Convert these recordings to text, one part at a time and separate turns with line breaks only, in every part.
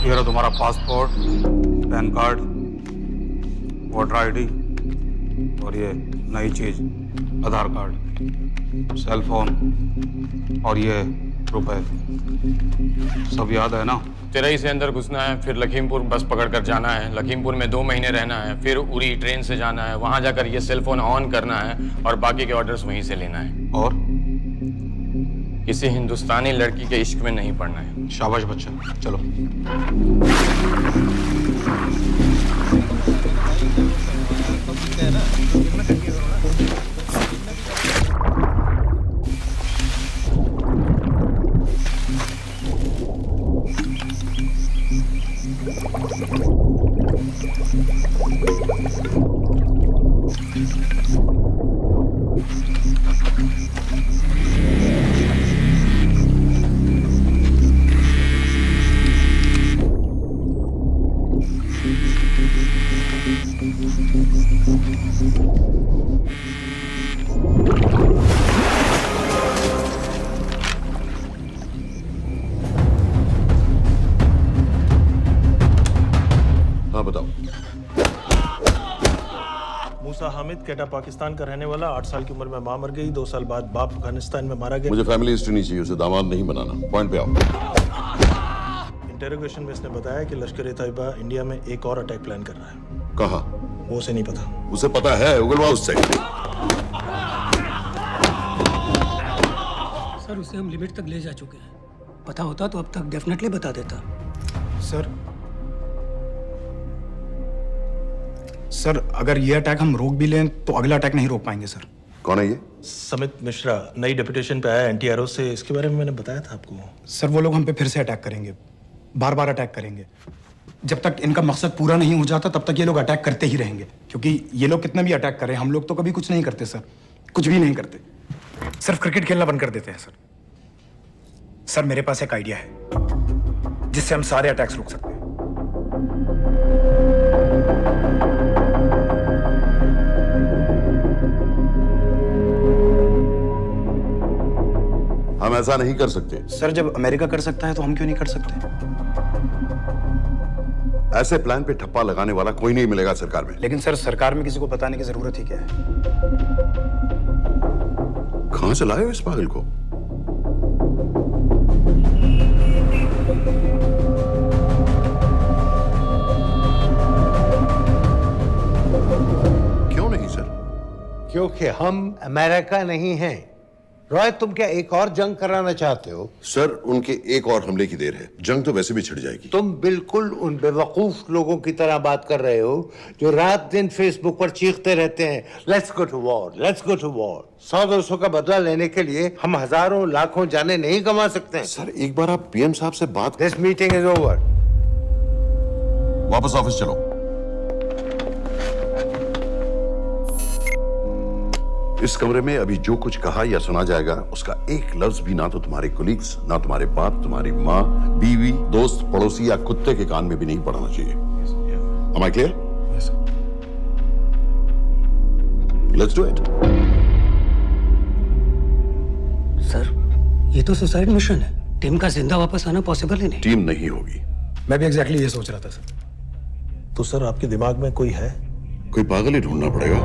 ये रहा तुम्हारा passport, pan card, voter ID और ये नई चीज आधार कार्ड, सेल फोन और ये रुपए। सब याद है ना?
तिरई से अंदर घुसना है, फिर लखीमपुर बस पकड़कर जाना है, लखीमपुर में 2 महीने रहना है, फिर उरी ट्रेन से जाना है, वहां जाकर ये सेल फोन ऑन करना है और बाकी के ऑर्डर्स वहीं से लेना है।
और
किसी हिंदुस्तानी लड़की के इश्क में नहीं पड़ना है।
शाबाश बच्चा, चलो।
हाँ बताओ।
मूसा हामिद, केटा पाकिस्तान का रहने वाला, 8 साल की उम्र में मां मर गई, 2 साल बाद बाप अफगानिस्तान में मारा गया।
मुझे फैमिली हिस्ट्री नहीं चाहिए, उसे दामाद नहीं बनाना। पॉइंट पे आओ।
इंटेरोगेशन में इसने बताया कि लश्कर ए तैयबा इंडिया में एक और अटैक प्लान कर रहा है।
कहाँ?
वो उसे नहीं पता।
उसे पता है, उगलवा उससे।
सर उसे हम लिमिट तक ले जा चुके हैं। पता होता तो अब तक डेफिनेटली बता देता।
सर अगर ये अटैक हम रोक भी लें तो अगला अटैक नहीं रोक पाएंगे सर।
कौन है ये?
समित मिश्रा नई डेपुटेशन पे आया एंटी एरो से। इसके बारे में मैंने बताया था आपको।
सर वो लोग हम पे फिर से अटैक करेंगे, बार बार अटैक करेंगे। जब तक इनका मकसद पूरा नहीं हो जाता तब तक ये लोग अटैक करते ही रहेंगे, क्योंकि ये लोग कितना भी अटैक करें हम लोग तो कभी कुछ नहीं करते सर, कुछ भी नहीं करते। सिर्फ क्रिकेट खेलना बंद कर देते हैं सर। सर मेरे पास एक आइडिया है जिससे हम सारे अटैक्स रोक सकते हैं।
हम ऐसा नहीं कर सकते।
सर जब अमेरिका कर सकता है तो हम क्यों नहीं कर सकते?
ऐसे प्लान पे ठप्पा लगाने वाला कोई नहीं मिलेगा सरकार में।
लेकिन सर सरकार में किसी को बताने की जरूरत ही क्या है?
कहां से लाए हो इस पागल को? क्यों नहीं सर?
क्योंकि हम अमेरिका नहीं हैं। रॉय, तुम क्या एक और जंग कराना चाहते हो?
सर उनके एक और हमले की देर है, जंग तो वैसे भी छिड़ जाएगी।
तुम बिल्कुल उन बेवकूफ लोगों की तरह बात कर रहे हो जो रात दिन फेसबुक पर चीखते रहते हैं let's go to war, let's go to war. 100-200 का बदला लेने के लिए हम हजारों लाखों जाने नहीं कमा सकते।
सर एक बार आप पीएम साहब से बात।
This meeting is over.
वापस ऑफिस चलो। इस कमरे में अभी जो कुछ कहा या सुना जाएगा उसका एक लफ्ज भी ना तो तुम्हारे कोलीग्स, ना तुम्हारे बाप, तुम्हारी माँ, बीवी, दोस्त, पड़ोसी या कुत्ते के कान में भी नहीं पड़ना चाहिए। Am I clear?
Yes, sir.
Let's do it.
Sir ये तो सुसाइड मिशन है। टीम का जिंदा वापस आना पॉसिबल ही नहीं।
टीम नहीं होगी।
मैं भी एग्जैक्टली ये सोच रहा था सर।
तो सर आपके दिमाग में कोई है?
कोई पागल ही ढूंढना पड़ेगा।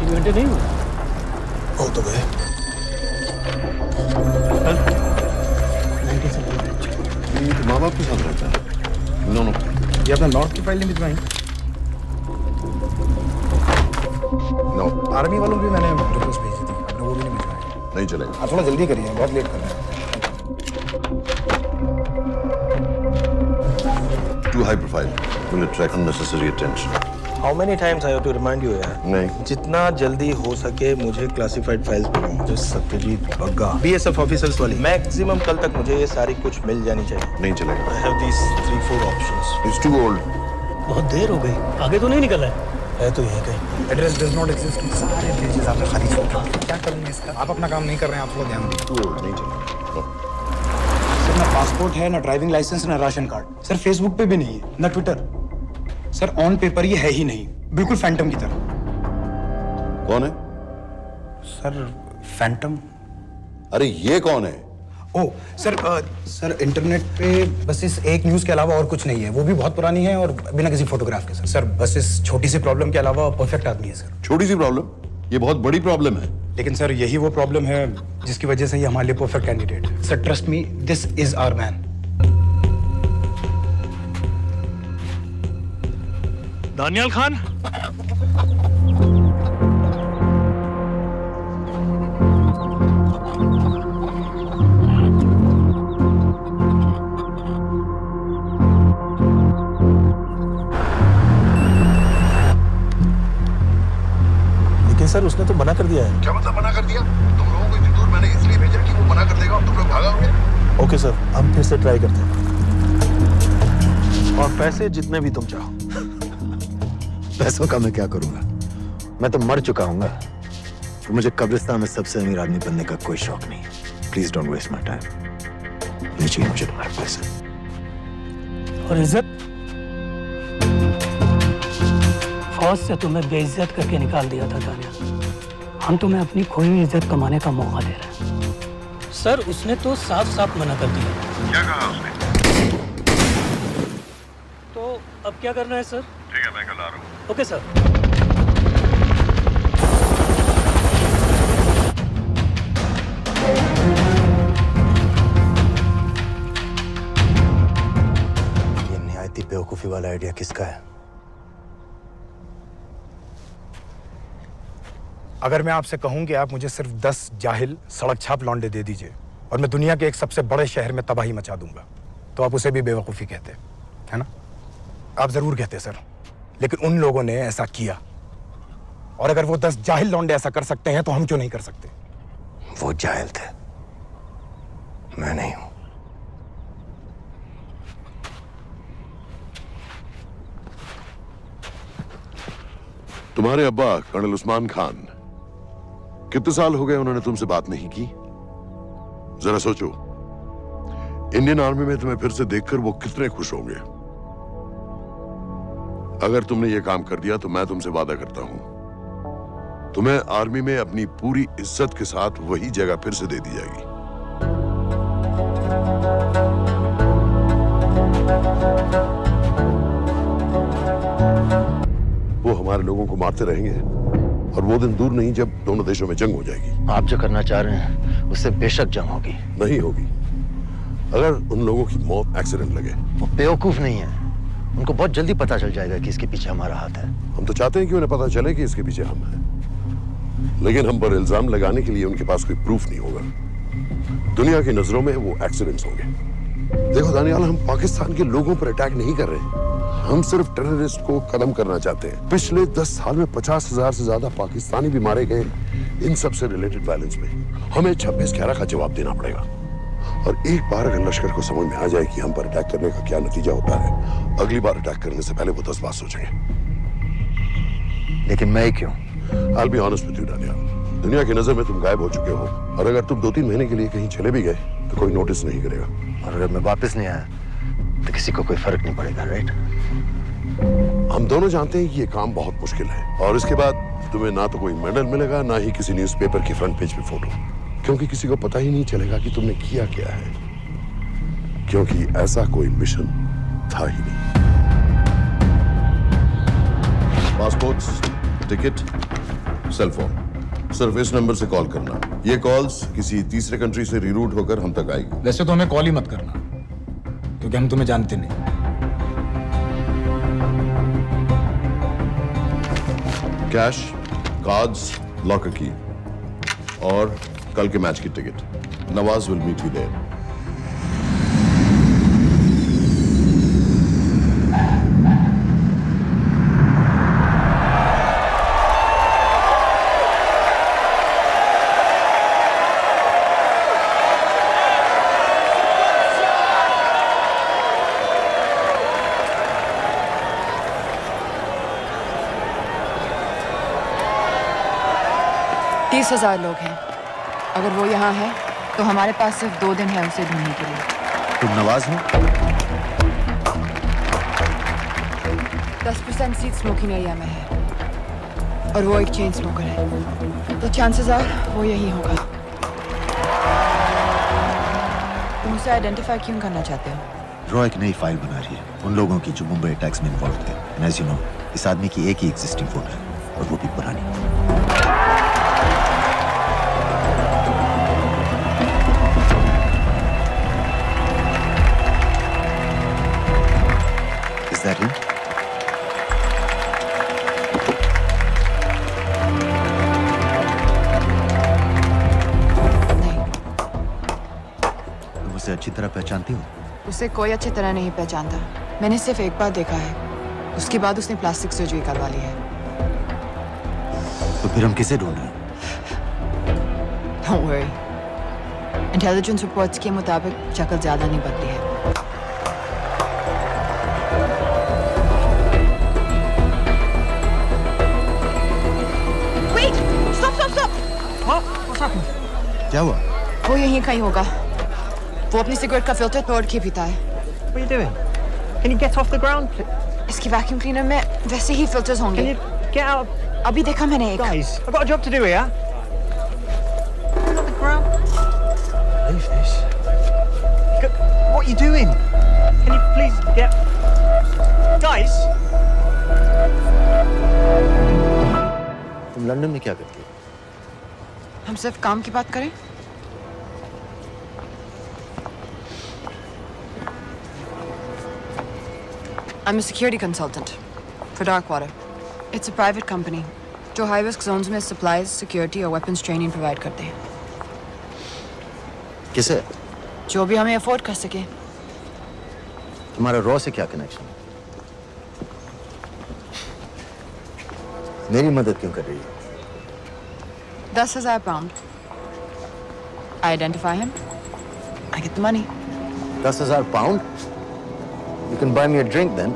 3 घंटे नहीं हुए।
हो तो गए।
माँ बाप के साथ रहता है। नो नो,
ये अपना नॉर्थ की फाइल नहीं भिजवाई?
नो
आर्मी वालों की मैंने रिक्वेस्ट भेजी थी, आपने वो भी नहीं भिजवाई।
नहीं चलेगा।
आप थोड़ा जल्दी करिए, बहुत लेट कर रहे हैं।
Too high profile. Will attract unnecessary attention.
How many times I have to remind you यार?
नहीं।
जितना जल्दी हो सके मुझे क्लासिफाइड फाइल्स बनाओ। जो सत्यजीत बग्गा बीएसएफ ऑफिसर्स वाली, मैक्सिमम कल तक मुझे ये सारी कुछ मिल जानी चाहिए।
नहीं चलेगा।
I have these 3-4 options.
It's too old.
बहुत देर हो गई, आगे तो नहीं निकला है
तो यहीं कहीं।
Address does not exist. सारे पेजेस आपने खाली छोड़ दिए। क्या करूंगा इसका? आप अपना काम नहीं कर रहे हैं, आप थोड़ा ध्यान दीजिए।
Too old. नहीं चलेगा। No.
सर ना पासपोर्ट है, ना ड्राइविंग लाइसेंस, ना राशन कार्ड। सर फेसबुक पे भी नहीं है, ना ट्विटर। सर ऑन पेपर ये है ही नहीं, बिल्कुल फैंटम की तरह।
कौन है?
Sir Phantom?
अरे ये कौन है?
ओ सर इंटरनेट पे बस इस एक न्यूज़ के अलावा और कुछ नहीं है, वो भी बहुत पुरानी है और बिना किसी फोटोग्राफ के। सर बस इस छोटी सी प्रॉब्लम के अलावा परफेक्ट आदमी है सर।
छोटी सी प्रॉब्लम? ये बहुत बड़ी प्रॉब्लम है।
लेकिन सर यही वो प्रॉब्लम है जिसकी वजह से ये हमारे लिए परफेक्ट कैंडिडेट है। Sir trust me, this is our man.
Danyal Khan,
लेकिन सर उसने तो मना कर दिया है।
क्या मतलब मना कर दिया? तुम लोगों को इतनी दूर मैंने इसलिए भेजा कि वो मना कर देगा और तुम लोग भागोगे।
ओके सर, हम फिर से ट्राई करते हैं, और पैसे जितने भी तुम चाहो।
पैसों का मैं क्या करूंगा? मैं तो मर चुका हूंगा। तो मुझे कब्रिस्तान में सबसे अमीर आदमी बनने का कोई शौक नहीं। Please don't waste my time. नहीं चाहिए मुझे तुम्हारे पैसे।
और इज्जत? फौज से तुम्हें बेइज्जत करके निकाल दिया था दानियाल। हम तुम्हें अपनी खोई हुई इज्जत कमाने का मौका दे रहे हैं। सर उसने तो साफ साफ मना कर दिया।
क्या कहा उसने?
तो अब क्या करना है सर?
ठीक है, मैं कल आ रहा हूँ।
Okay sir.
ये निहायती बेवकूफी वाला आइडिया किसका है?
अगर मैं आपसे कहूं कि आप मुझे सिर्फ 10 जाहिल सड़क छाप लौंडे दे दीजिए और मैं दुनिया के एक सबसे बड़े शहर में तबाही मचा दूंगा, तो आप उसे भी बेवकूफ़ी कहते, है ना? आप जरूर कहते सर, लेकिन उन लोगों ने ऐसा किया, और अगर वो 10 जाहिल लौंडे ऐसा कर सकते हैं तो हम क्यों नहीं कर सकते?
वो जाहिल थे, मैं नहीं हूं।
तुम्हारे अब्बा कर्नल उस्मान खान, कितने साल हो गए उन्होंने तुमसे बात नहीं की? जरा सोचो, इंडियन आर्मी में तुम्हें फिर से देखकर वो कितने खुश होंगे। अगर तुमने ये काम कर दिया तो मैं तुमसे वादा करता हूं, तुम्हें आर्मी में अपनी पूरी इज्जत के साथ वही जगह फिर से दे दी जाएगी। वो हमारे लोगों को मारते रहेंगे और वो दिन दूर नहीं जब दोनों देशों में जंग हो जाएगी।
आप जो करना चाह रहे हैं उससे बेशक जंग होगी।
नहीं होगी। अगर उन लोगों की मौत एक्सीडेंट लगे।
वो बेवकूफ नहीं है, उनको बहुत जल्दी पता चल जाएगा कि इसके पीछे हमारा हाथ है।
हम तो चाहते हैं कि उन्हें पता चले कि इसके पीछे हम हैं, लेकिन हम पर इल्जाम लगाने के लिए उनके पास कोई प्रूफ नहीं होगा। दुनिया की नजरों में वो एक्सीडेंट्स होंगे। देखो दानियाल, हम पाकिस्तान के लोगों पर अटैक नहीं कर रहे, हम सिर्फ टेररिस्ट को खत्म करना चाहते हैं। पिछले 10 साल में 50,000 से ज्यादा पाकिस्तानी भी मारे गए इन सब से रिलेटेड वायलेंस में। हमें 26/11 का जवाब देना पड़ेगा, और एक बार अगर लश्कर को समझ में आ जाए कि हम पर अटैक करने का क्या नतीजा होता है, अगली बार अटैक करने से पहले वो 10 बार सोचेंगे।
लेकिन मैं क्यों?
I'll be honest with you, Daniyal, दुनिया की नजर में तुम गायब हो चुके हो, और अगर तुम 2-3 महीने के लिए कहीं चले भी गए तो कोई नोटिस नहीं करेगा।
और अगर मैं वापस नहीं आया तो किसी को कोई फर्क नहीं पड़ेगा, राइट?
हम दोनों जानते हैं कि ये काम बहुत मुश्किल है, और इसके बाद तुम्हें ना तो कोई मेडल मिलेगा, ना ही किसी न्यूज़पेपर की फ्रंट पेज पे फोटो, क्योंकि किसी को पता ही नहीं चलेगा कि तुमने किया क्या है, क्योंकि ऐसा कोई मिशन था ही नहीं। पासपोर्ट्स, टिकट, सेल फोन, सिर्फ इस नंबर से कॉल करना। ये कॉल्स किसी तीसरे कंट्री से रीरूट होकर हम तक आएगी।
वैसे तो हमें कॉल ही मत करना, क्योंकि हम तुम्हें जानते नहीं।
कैश, कार्ड्स, लॉकर की, और कल के मैच की टिकट। Nawaz will meet you there.
तीस 30,000 लोग हैं। अगर वो यहाँ है तो हमारे पास सिर्फ 2 दिन है उसे ढूंढने के लिए।
तुम नवाज हो?
10% सीट स्मोकिंग एरिया में है, और वो एक चेन स्मोकर है, तो चांसेस आर वो यही होगा। तुम उसे आइडेंटिफाई क्यों करना चाहते हो?
रॉ एक नई फाइल बना रही है उन लोगों की जो मुंबई अटैक्स में इन्वॉल्व थे। एंड एज यू नो, इस आदमी की एक ही एग्जिस्टिंग फोटो है और वो भी पुरानी। Is that him?
नहीं,
तुम उसे अच्छी तरह पहचानती हो?
उसे कोई अच्छी तरह नहीं पहचानता। मैंने सिर्फ एक बार देखा है, उसके बाद उसने प्लास्टिक सर्जरी करवा ली है।
तो फिर हम किसे ढूंढ रहे हैं?
Don't worry. इंटेलिजेंस रिपोर्ट्स के मुताबिक शक्ल ज्यादा नहीं बदली है। Wait! Stop! Stop! Stop!
What's happened?
क्या हुआ?
वो यहीं कहीं होगा। वो अपनी सिगरेट का फिल्टर तोड़ के पीता है।
What are you doing? Can you get off the ground?
इसकी वैक्यूम क्लीनर में वैसे ही फिल्टर्स
Can
होंगे।
you get out?
अभी देखा मैंने एक।
Guys, I've got a job to do here. Get off the ground. Leave this. What are you doing? Can you please get... Guys!
तुम London में क्या करती हो?
हम सिर्फ काम की बात करें? I'm a security consultant for Darkwater. It's a private company जो high risk zones में supplies, security और weapons training provide करते हैं।
किसे?
जो भी हमें afford कर सके।
तुम्हारा रॉ से क्या कनेक्शन? मेरी मदद क्यों कर रही हो?
10,000 pound. I identify him. I get the money.
10,000 pound? You can buy me a drink then.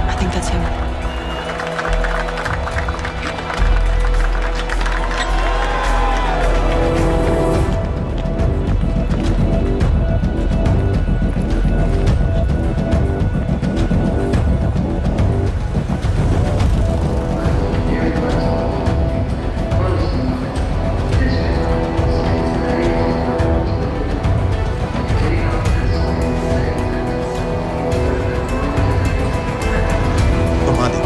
I think that's him.
घुमा दे।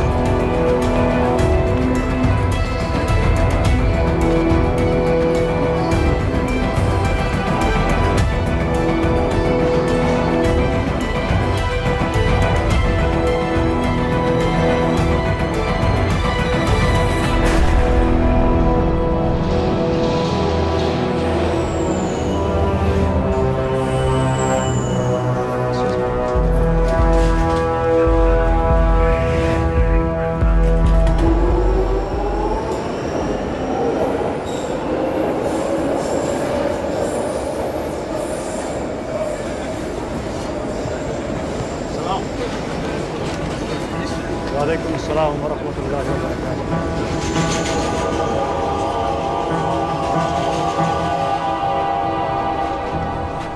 वालेकुम अस्सलाम व रहमतुल्लाहि व बरकातुहू।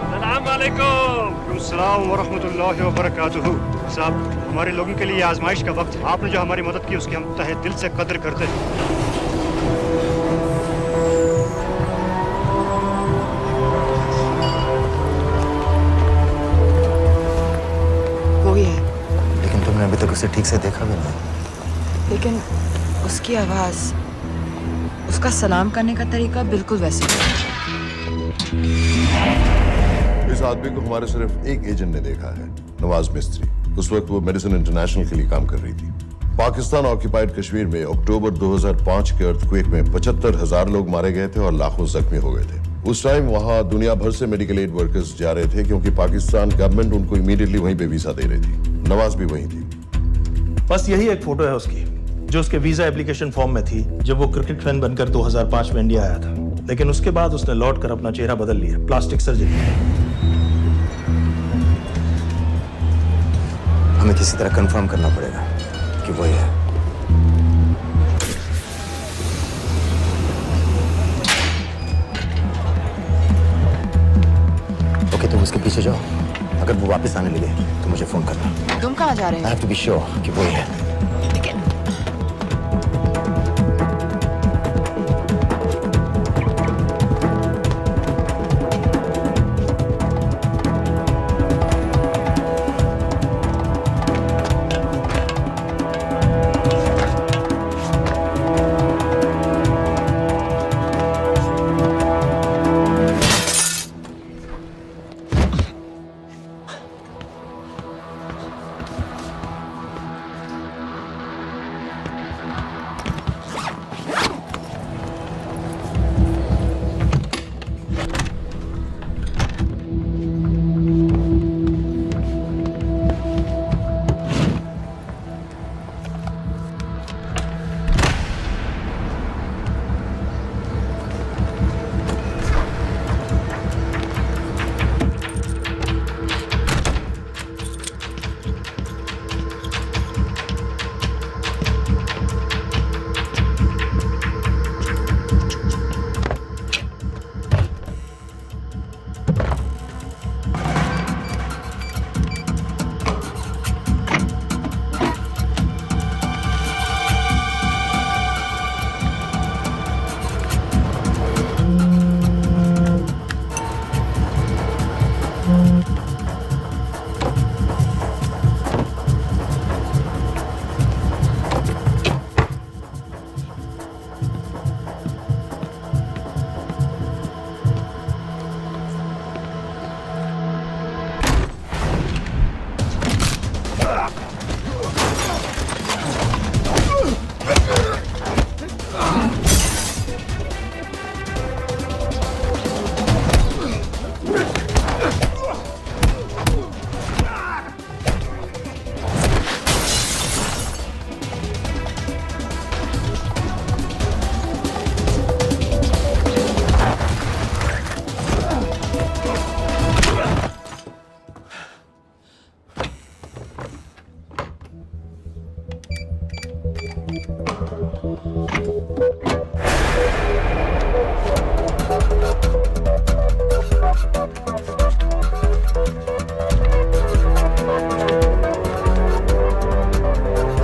अस्सलाम वालेकुम। अस्सलाम व रहमतुल्लाहि व बरकातुहू। साहब, हमारे लोगों के लिए आजमाइश का वक्त है। आपने जो हमारी मदद की उसकी हम तहे दिल से कद्र करते हैं।
वो ही है,
लेकिन तुमने अभी तक उसे ठीक से देखा भी नहीं।
लेकिन उसकी आवाज, उसका सलाम करने का तरीका बिल्कुल वैसे ही है।
इस आदमी को हमारे सिर्फ एक एजेंट ने देखा है, नवाज मिस्त्री। उस वक्त वो मेडिसिन इंटरनेशनल के लिए काम कर रही थी। पाकिस्तान ऑक्यूपाइड कश्मीर में अक्टूबर 2005 के अर्थक्वेक में 75,000 लोग मारे गए थे और लाखों जख्मी हो गए थे। उस टाइम वहां दुनिया भर से मेडिकल एड वर्कर्स जा रहे थे क्योंकि पाकिस्तान गवर्नमेंट उनको इमीडिएटली वहीं पे वीजा दे रही थी। नवाज भी वहीं थी।
बस यही एक फोटो है उसकी जो उसके वीजा एप्लीकेशन फॉर्म में थी जब वो क्रिकेट फैन बनकर 2005 में इंडिया आया था। लेकिन उसके बाद उसने लौटकर अपना चेहरा बदल लिया, प्लास्टिक सर्जरी।
हमें किसी तरह कंफर्म करना पड़ेगा कि वही है। ओके, तुम उसके पीछे जाओ। अगर वो वापस आने लगे तो मुझे फोन करना।
तुम कहाँ जा रहे
I
हो?
have to be sure कि वही है।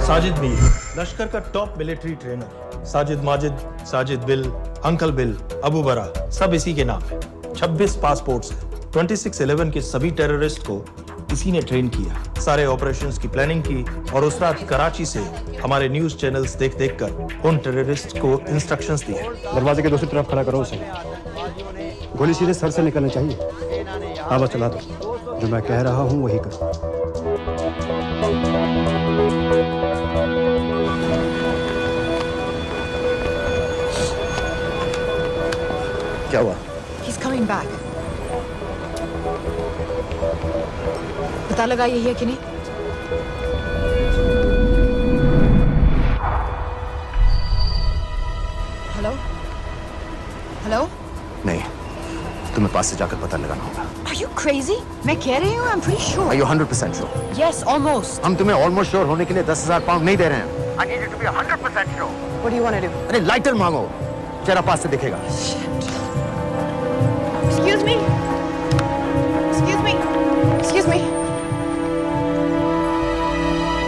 साजिद मीर, लश्कर का top military trainer. Sajid Majid, Sajid bill, uncle bill, Abu बरा, सब इसी के नाम है। 26 पासपोर्ट्स हैं। 26/11 के सभी टेररिस्ट को इसी ने ट्रेन किया। सारे ऑपरेशंस की प्लानिंग की और उस रात कराची से हमारे न्यूज चैनल्स देख कर उन टेररिस्ट को इंस्ट्रक्शंस दिए।
दरवाजे के दूसरी तरफ खड़ा करो उसे। गोली सीधे सर से निकलनी चाहिए। हाँ बस चला दो। जो मैं कह रहा हूँ वही कर।
क्या हुआ?
He's coming back. पता लगा यही है कि नहीं? हेलो? हेलो?
नहीं, तुम्हें पास से जाकर पता लगाना होगा।
Are you crazy? मैं कह रही हूँ, I'm pretty sure.
Are you 100% sure?
Yes, almost.
हम तुम्हें ऑलमोस्ट श्योर होने के लिए 10,000 पाउंड नहीं दे रहे हैं। I need you to be 100% sure.
What do you want to do?
अरे लाइटर मांगो, चेहरा पास से दिखेगा।
Excuse me. Excuse me. Excuse me.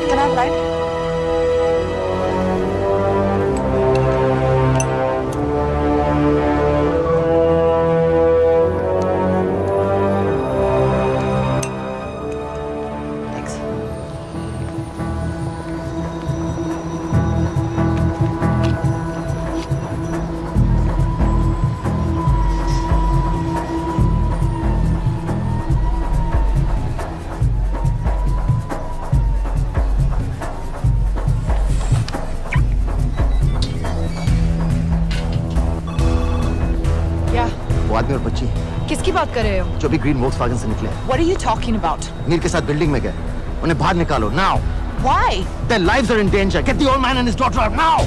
Can I have light? Thanks. बात कर रहे हो?
जो भी ग्रीन वोक्सवैगन से निकले।
What are you talking about?
Mir के साथ बिल्डिंग में गए, उन्हें बाहर निकालो now.
Why?
Their lives are in danger. Get the old man and his daughter out now.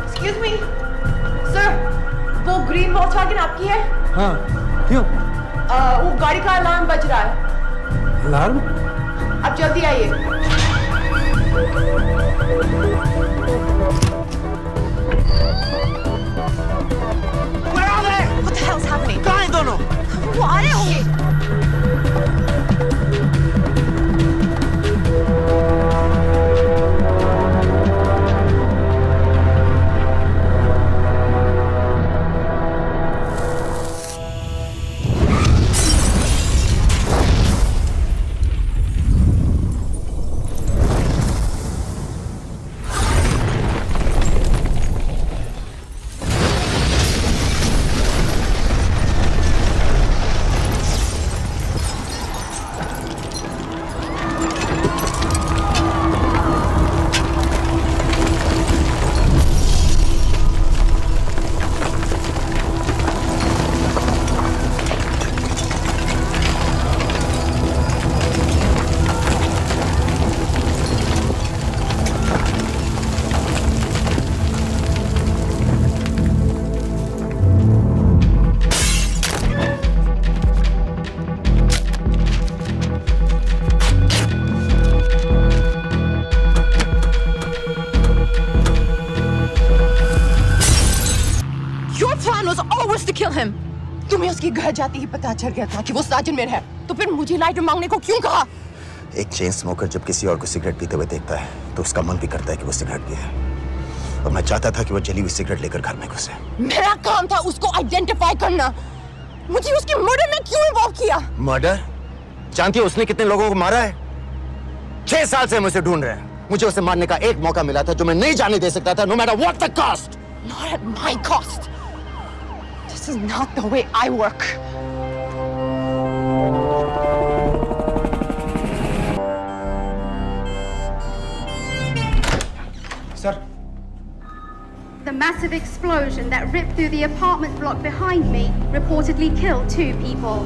Excuse me, sir. वो ग्रीन वोक्सवैगन आपकी है?
हाँ, क्यों?
वो गाड़ी का अलार्म बज रहा है।
अलार्म?
आप जल्दी आइए।
Where are they?
What the hell's happening?
कहाँ हैं दोनों?
वो आ रहे होंगे। तुम्हें उसके घर जाते ही पता चल गया था कि वो साजिद मिर है, तो फिर मुझे लाइटर मांगने को क्यों कहा?
एक चेन स्मोकर जब किसी और को सिगरेट पीते हुए देखता है तो उसका मन भी करता है कि वो सिगरेट पिए। और मैं चाहता था कि वो जली हुई सिगरेट लेकर घर में घुसे।
मेरा काम था उसको आइडेंटिफाई करना। मुझे उसके मर्डर में क्यों इन्वॉल्व किया?
मर्डर? जानती हो उसने कितने लोगों को मारा है? 6 साल से हम उसे ढूंढ रहे हैं। मुझे उसे मारने का एक मौका मिला था जो मैं नहीं जाने दे सकता था, no matter what the cost.
Not at my cost. This is not the way I work.
Sir.
The massive explosion that ripped through the apartment block behind me reportedly killed 2 people.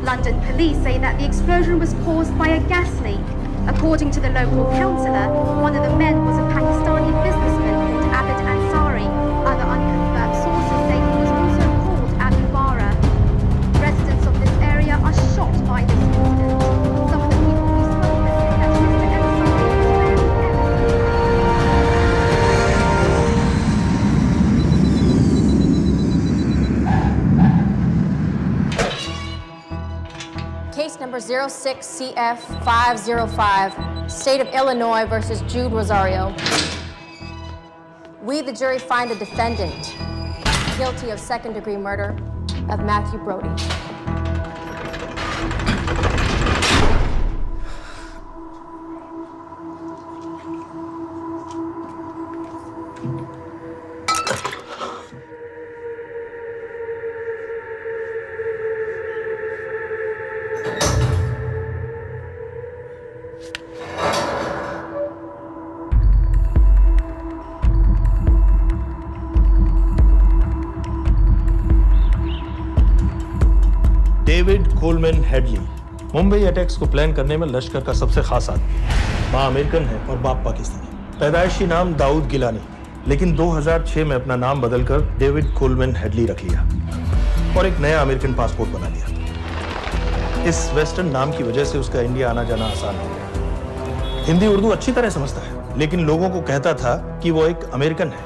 London police say that the explosion was caused by a gas leak. According to the local councillor, one of the men was a Pakistani businessman called Abid Ansari. Other unconfirmed sources say he was also called Abu Bara. Residents of this area are shocked by this incident. Some of the people we spoke with say that Mr. Ansari was very
Case number 06CF505, State of Illinois versus Jude Rosario. We, the jury, find the defendant guilty of second-degree murder of Matthew Brody.
David Coleman Headley Mumbai attacks को plan करने में लश्कर का सबसे खास आदमी। माँ American है और बाप पाकिस्तानी। पैदाइशी नाम दाऊद गिलानी, लेकिन 2006 में अपना नाम बदलकर डेविड कोलमैन हेडली रख लिया और एक नया अमेरिकन पासपोर्ट बना लिया। इस वेस्टर्न नाम की वजह से उसका इंडिया आना जाना आसान हो गया। हिंदी उर्दू अच्छी तरह समझता है, लेकिन लोगों को कहता था कि वो एक अमेरिकन है।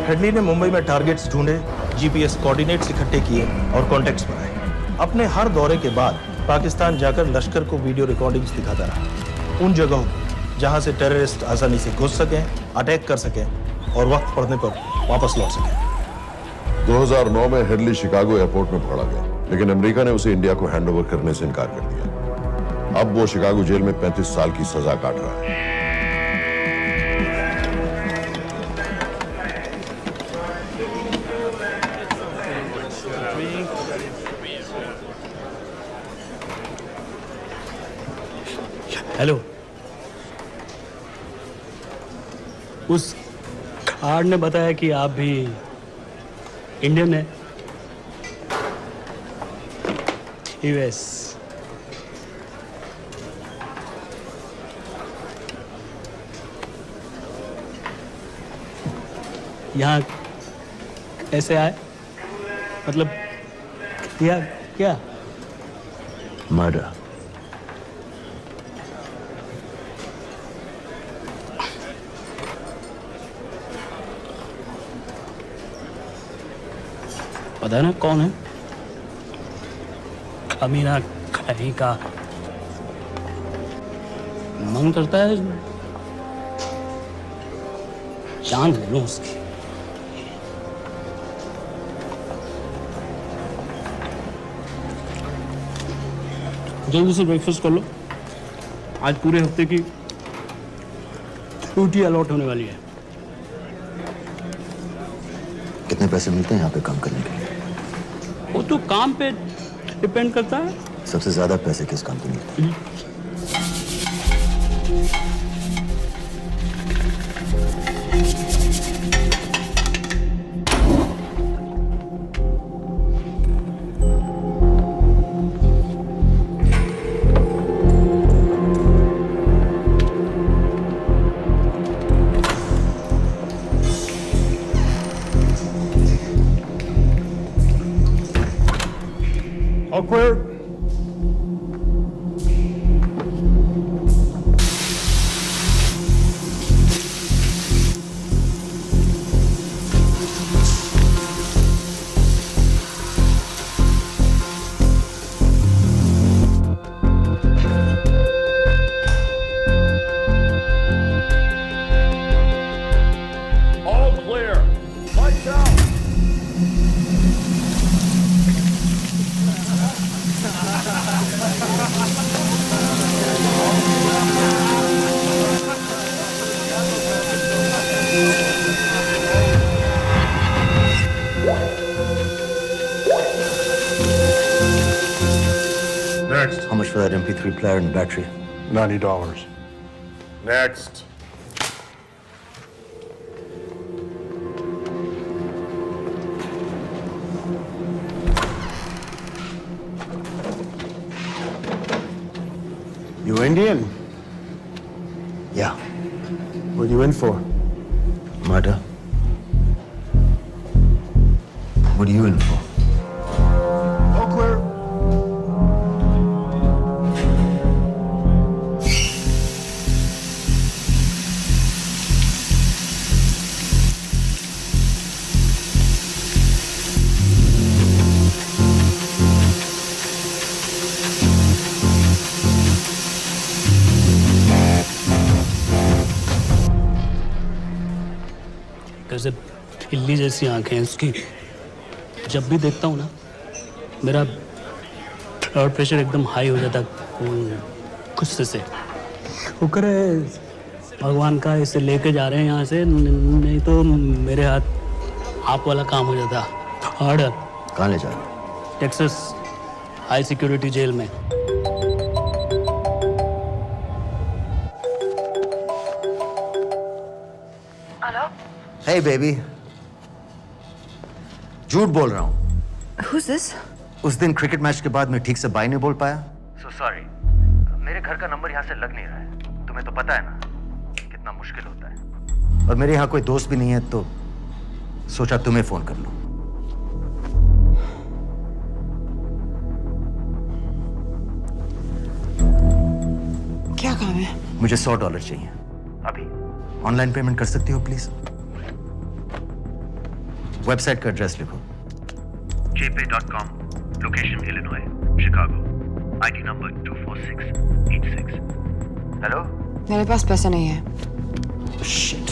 हेडली ने मुंबई में टारगेट्स ढूंढे, जीपीएस कोऑर्डिनेट्स इकट्ठे किए और कॉन्टेक्ट्स बनाए। अपने हर दौरे के बाद पाकिस्तान जाकर लश्कर को वीडियो रिकॉर्डिंग्स दिखाता रहा, उन जगहों जहां से टेररिस्ट आसानी से घुस सकें, अटैक कर सकें और वक्त पड़ने पर वापस लौट सकें।
2009 में हेडली शिकागो एयरपोर्ट में पकड़ा गया, लेकिन अमेरिका ने उसे इंडिया को हैंडओवर करने से इनकार कर दिया। अब वो शिकागो जेल में 35 साल की सजा काट रहा है।
हेलो
उस कार्ड ने बताया कि आप भी इंडियन है। यूएस। यहाँ कैसे आए? मतलब क्या क्या?
मर्डर।
पता है ना कौन है? कमीना कहीं का। मन करता है जान ले लूं उसकी। जल्दी से ब्रेकफास्ट कर लो, आज पूरे हफ्ते की छुट्टी अलॉट होने वाली है।
कितने पैसे मिलते हैं यहाँ पे काम करने के लिए?
वो तो काम पे डिपेंड करता है।
सबसे ज्यादा पैसे किस काम पे मिलते हैं?
All clear.
All clear. Lights out.
Next. How much for that MP3 player and battery?
$90.
Next.
You Indian?
Yeah.
What are you in for?
Murder. What are you in for?
All clear.
कैसे बिल्ली जैसी आंखें हैं उसकी। जब भी देखता हूँ ना मेरा ब्लड प्रेशर एकदम हाई हो जाता गुस्से से। शुक्र है भगवान का इसे लेके जा रहे हैं यहाँ से, नहीं तो मेरे हाथ आप वाला काम हो जाता। ऑर्डर।
कहाँ ले जा रहे हो?
टेक्सास हाई सिक्योरिटी जेल में।
Hey baby. झूठ बोल रहा हूँ।
Who's this?
उस दिन क्रिकेट मैच के बाद मैं ठीक से बाय नहीं बोल पाया।
So sorry. मेरे घर का नंबर यहाँ से लग नहीं रहा है। तुम्हें तो पता है ना कितना मुश्किल होता है।
और मेरे यहाँ कोई दोस्त भी नहीं है तो सोचा तुम्हें फोन कर लूं।
क्या काम है?
मुझे $100 चाहिए अभी। ऑनलाइन पेमेंट कर सकती हो प्लीज? वेबसाइट का एड्रेस लिखो।
jpay.com, location Illinois, Chicago, ID number 24686. Hello?
मेरे पास पैसा नहीं है।
Shit.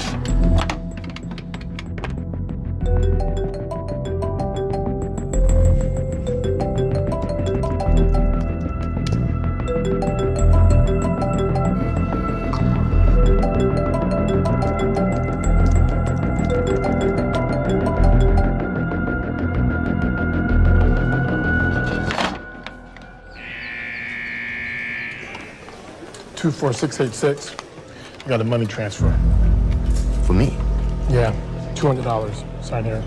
$24686. I got a money transfer.
For me?
Yeah, $200. Sign here.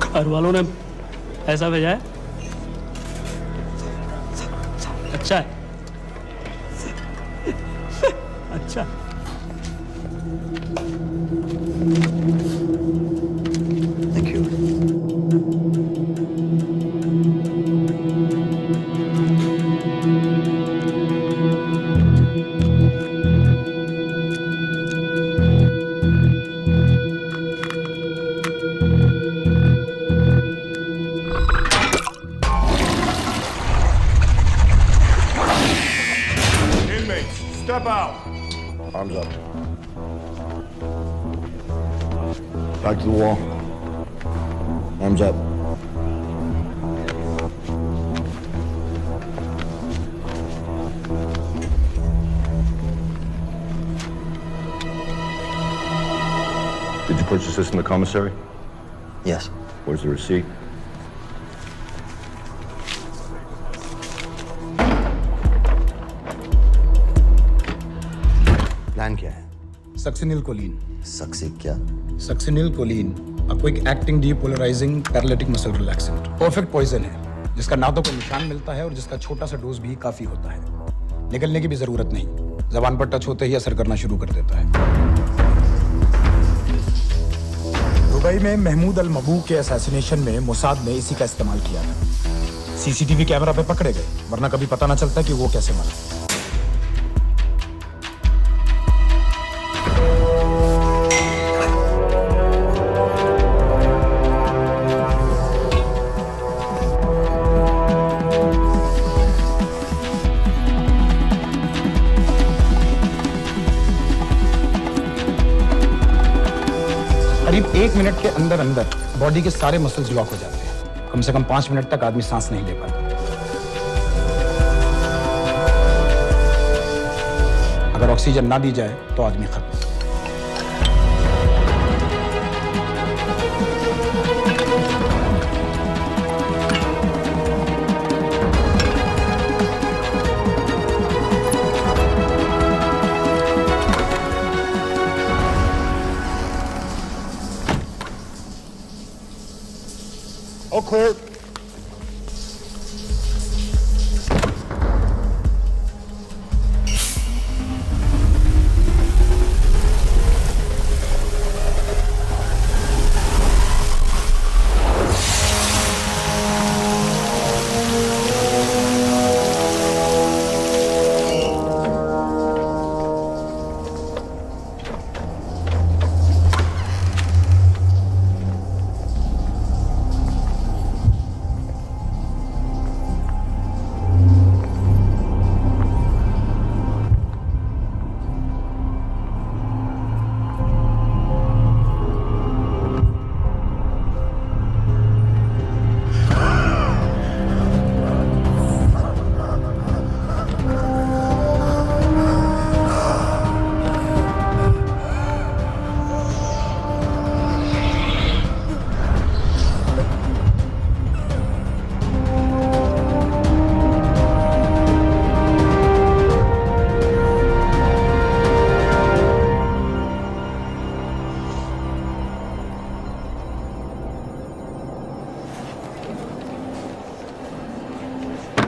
घर वालों ने ऐसा भेजा है? अच्छा है। अच्छा।
Thank you.
Inmates, step out.
Arms up. Back to the wall. Arms up. Did you purchase this in the commissary?
Yes.
Where's the receipt?
Plan क्या है?
Succinylcholine.
सक्सी क्या?
Succinylcholine, a quick acting depolarizing paralytic muscle relaxant। Perfect poison है, जिसका ना तो कोई निशान मिलता है और जिसका छोटा सा डोज भी काफी होता है। निकलने की भी जरूरत नहीं, जबान पर टच होते ही असर करना शुरू कर देता है। दुबई में महमूद अल मबूक के असैसिनेशन में मोसाद ने इसी का इस्तेमाल किया था। सीसीटीवी कैमरा पे पकड़े गए, वरना कभी पता ना चलता कि वो कैसे मरा। करीब 1 मिनट के अंदर अंदर बॉडी के सारे मसल्स लॉक हो जाते हैं। कम से कम 5 मिनट तक आदमी सांस नहीं ले पाता। अगर ऑक्सीजन ना दी जाए तो आदमी खत्म।
All clear.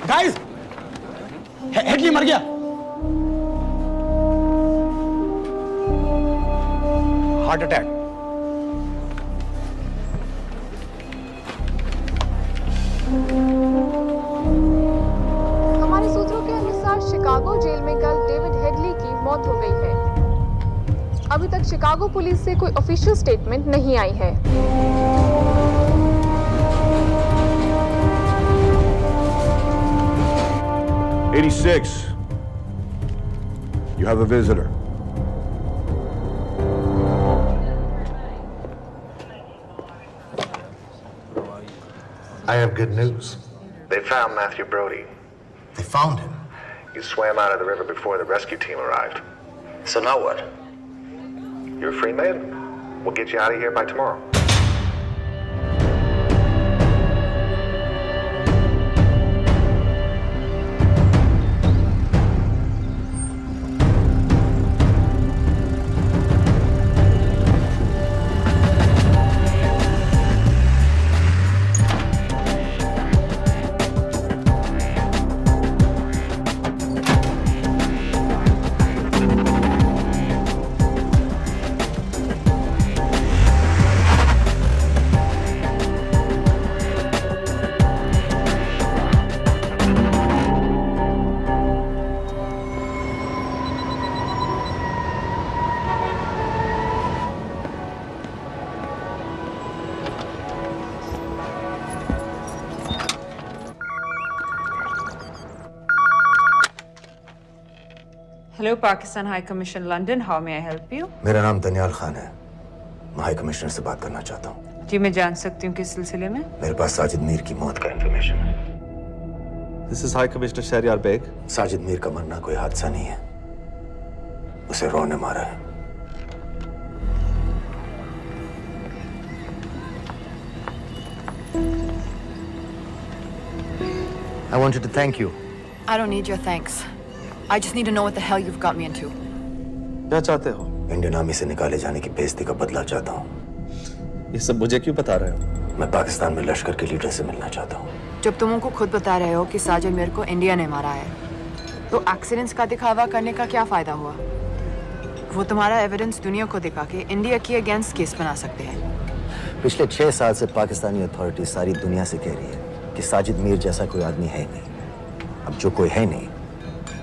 गाइस, हेडली मर गया। Heart attack.
हमारे सूत्रों के अनुसार शिकागो जेल में कल डेविड हेडली की मौत हो गई है। अभी तक शिकागो पुलिस से कोई ऑफिशियल स्टेटमेंट नहीं आई है।
86. You have a visitor.
I have good news. They found Matthew Brody.
They found him?
He swam out of the river before the rescue team arrived.
So now what?
You're a free man. We'll get you out of here by tomorrow.
Hello, Pakistan High Commission, London. How may I help you?
मेरा नाम दनियाल खान है। मैं high commissioner से बात करना चाहता हूँ।
जी मैं जान सकती हूँ किस सिलसिले में?
मेरे पास साजिद मीर की मौत का इंफॉर्मेशन है।
This is High Commissioner Shahryar Beg.
Sajid Mir का मरना कोई हादसा नहीं है। उसे रॉ ने मारा है। I wanted to thank you.
I don't need your thanks. I just need to know what the hell you've got me into.
क्या चाहते हो?
इंडियन आर्मी से निकाले जाने की बेइज्जती का बदला चाहता हूँ।
ये सब मुझे क्यों बता रहे हो?
मैं पाकिस्तान में लश्कर के लीडर से मिलना चाहता हूँ।
जब तुम उनको खुद बता रहे हो कि साजिद मीर को इंडिया ने मारा है, तो एक्सीडेंट्स का दिखावा करने का क्या फायदा हुआ? वो तुम्हारा एविडेंस दुनिया को दिखा के इंडिया के अगेंस्ट केस बना सकते हैं।
पिछले 6 साल से पाकिस्तानी अथॉरिटी सारी दुनिया से कह रही है कि साजिद मीर जैसा कोई आदमी है नहीं। अब जो कोई है नहीं,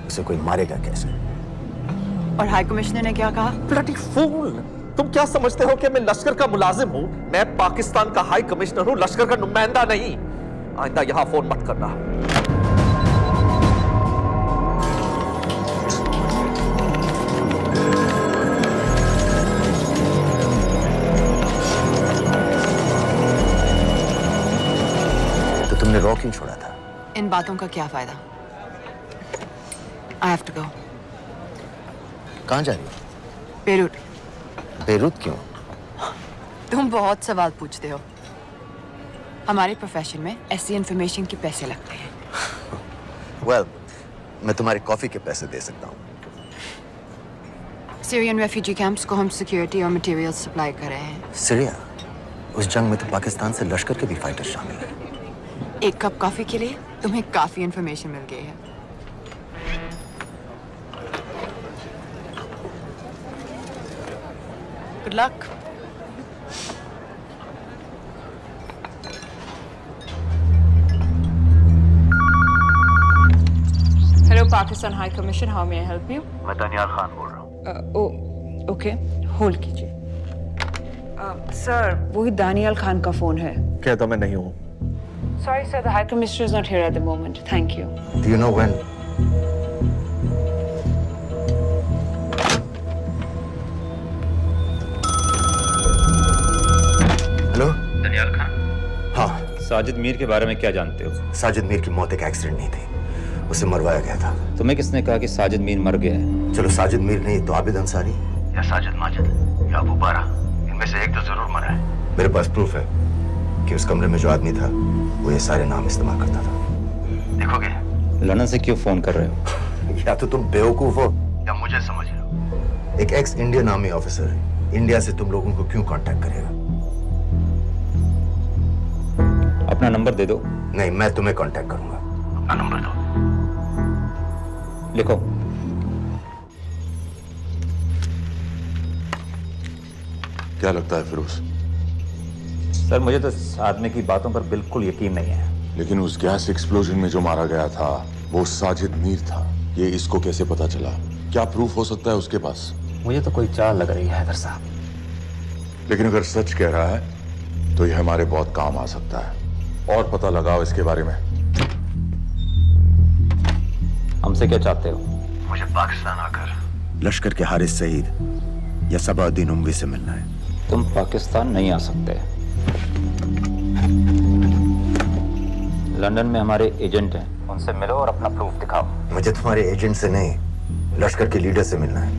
उसे कोई मारेगा कैसे?
और हाई कमिश्नर ने क्या कहा?
Bloody fool! तुम क्या समझते हो कि मैं लश्कर का मुलाजिम हूँ? मैं पाकिस्तान का हाई कमिश्नर हूँ, लश्कर का नुमाइंदा नहीं। आइंदा यहाँ फोन मत करना।
तो तुमने रॉ क्यों छोड़ा था?
इन बातों का क्या फायदा? I have to go.
कहाँ जा रही हो?
बेरूट।
बेरूत क्यों?
तुम बहुत सवाल पूछते हो। हमारे प्रोफेशन में ऐसी इंफॉर्मेशन के पैसे लगते हैं।
Well, मैं तुम्हारी कॉफी के पैसे दे सकता हूँ।
सीरियन रेफ्यूजी कैंप्स को हम सिक्योरिटी और मटेरियल सप्लाई कर रहे हैं।
सीरिया? उस जंग में तो पाकिस्तान से लश्कर के भी फाइटर शामिल हैं।
एक कप कॉफी के लिए तुम्हें काफी इंफॉर्मेशन मिल गई है। Good luck.
Hello, Pakistan High Commission. How may I help you?
मैं दनियाल खान बोल रहा हूँ।
ओके, होल्ड कीजिए। सर, वही दानियाल खान का फोन है।
कहता मैं नहीं हूँ।
Sorry, sir. The High Commissioner is not here at the moment. Thank you.
Do you know when? Hello?
Daniyal Khan.
हाँ।
साजिद मीर के बारे में क्या जानते हो?
साजिद मीर की मौत एक एक्सीडेंट नहीं थी, उसे मरवाया गया था।
तुम्हें किसने कहा कि साजिद मीर मर गया है?
चलो साजिद मीर नहीं तो आबिद अंसारी
या साजिद माजिद या अबू बारा, इनमें से एक तो जरूर मरा है।
मेरे पास प्रूफ है कि उस कमरे में जो आदमी था वो ये सारे नाम इस्तेमाल करता था।
देखोगे?
लंदन से क्यों फोन कर रहे हो?
या तो तुम बेवकूफ हो
या मुझे समझ लो।
एक x Indian army officer India से तुम लोगों को क्यों कांटेक्ट करेगा?
अपना नंबर दे दो।
नहीं, मैं तुम्हें कांटेक्ट करूंगा।
अपना नंबर दो।
लिखो।
क्या लगता है फिरोज?
सर, मुझे तो इस आदमी की बातों पर बिल्कुल यकीन नहीं है।
लेकिन उस गैस एक्सप्लोजन में जो मारा गया था वो साजिद मीर था। ये इसको कैसे पता चला? क्या प्रूफ हो सकता है उसके पास?
मुझे तो कोई चाल लग रही है हैदर साहब।
लेकिन अगर सच कह रहा है तो ये हमारे बहुत काम आ सकता है। और पता लगाओ इसके बारे में।
हमसे क्या चाहते हो?
मुझे पाकिस्तान आकर
लश्कर के हारिस सईद या सबाउद्दीन उमवी से मिलना है।
तुम पाकिस्तान नहीं आ सकते। लंदन में हमारे एजेंट हैं, उनसे मिलो और अपना प्रूफ दिखाओ।
मुझे तुम्हारे एजेंट से नहीं, लश्कर के लीडर से मिलना है।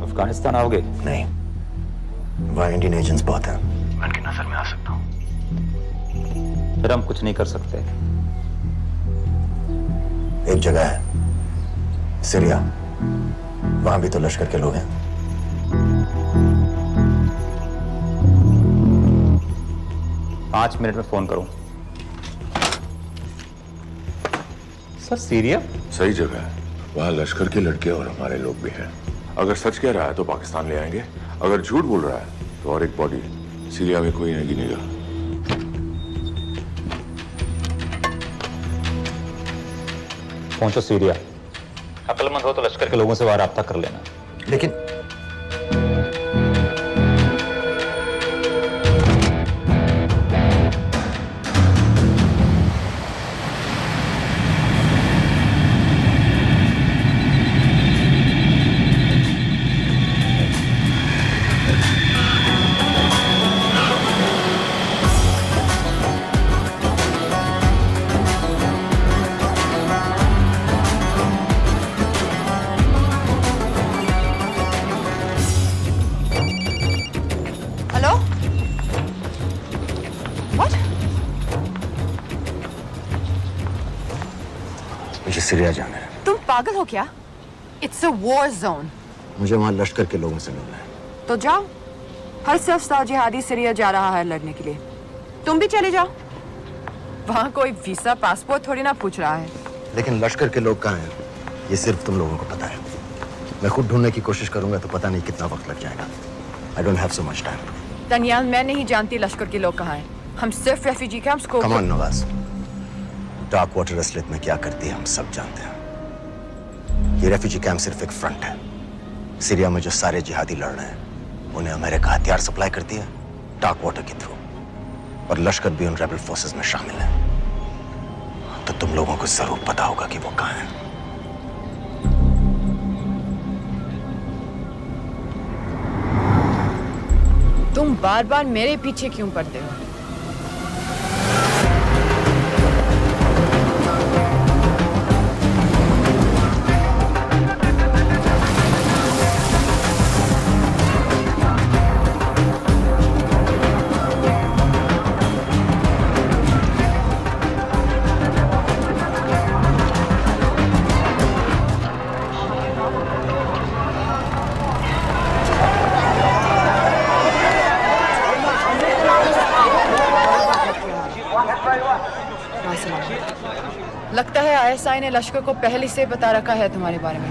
अफगानिस्तान आओगे?
नहीं, वहाँ इंडियन एजेंट्स बहुत हैं।
मैं उनकी नजर में आ सकता हूँ।
फिर हम कुछ नहीं कर सकते।
एक जगह है सीरिया, वहां भी तो लश्कर के लोग हैं।
पांच मिनट में फोन करूं। सर, सीरिया
सही जगह है। वहाँ लश्कर के लड़के और हमारे लोग भी हैं। अगर सच कह रहा है तो पाकिस्तान ले आएंगे, अगर झूठ बोल रहा है तो और एक बॉडी सीरिया में कोई नहीं गिनेगा।
पहुंचो सीरिया। अक्लमंद हो तो लश्कर के लोगों से वहां राब्ता कर लेना।
लेकिन मुझे सीरिया जाना है।
तुम पागल हो क्या? It's a war zone.
मुझे वहां लश्कर के लोगों से मिलना है।
तो जाओ। हर सफ़ जिहादी सीरिया जा रहा है लड़ने के लिए। तुम भी चले जाओ। वहां कोई वीसा पासपोर्ट थोड़ी ना पूछ रहा है।
लेकिन लश्कर के लोग कहाँ हैं? ये सिर्फ तुम लोगों को पता है। मैं खुद ढूंढने की कोशिश करूंगा तो पता नहीं कितना वक्त लग जाएगा। I don't have so much time.
Daniyal, मैं नहीं जानती लश्कर के लोग कहाँ हैं। हम सिर्फ रेफ्यूजी कैंप्स को।
Come on Nawaz, dark water असलियत में क्या करती है हम सब जानते हैं। ये रेफ्यूजी कैंप सिर्फ एक फ्रंट है। सीरिया में जो सारे जिहादी लड़ रहे हैं उन्हें अमेरिका हथियार सप्लाई करती है डार्क वाटर के थ्रू, और लश्कर भी उन रेबल फोर्सेस में शामिल है। तो तुम लोगों को जरूर पता होगा कि वो कहाँ है।
तुम बार बार मेरे पीछे क्यों पड़ते हो? लगता है आईएसआई ने लश्कर को पहले से बता रखा है तुम्हारे बारे में।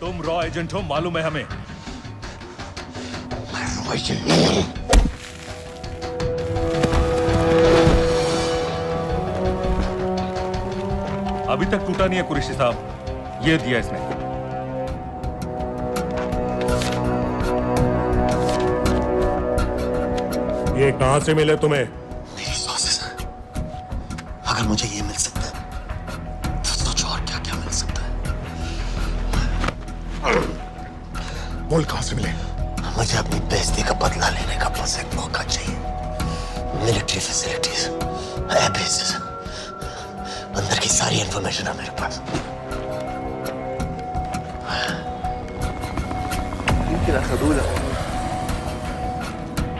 तुम रॉ एजेंट हो, मालूम है हमें।
मैं रॉ एजेंट नहीं हूं।
अभी तक टूटा नहीं है कुरैशी साहब। ये दिया इसने।
ये कहां से मिले तुम्हें?
मेरी सॉसेस। अगर मुझे ये मिल सकता है तो सोचो और क्या क्या मिल सकता है।
बोल कहां से मिले?
मुझे अपनी बेइज्जती का बदला लेने का बस एक मौका चाहिए। मिलिट्री फैसिलिटीज, एयर बेसेस, अंदर की सारी इंफॉर्मेशन है मेरे पास।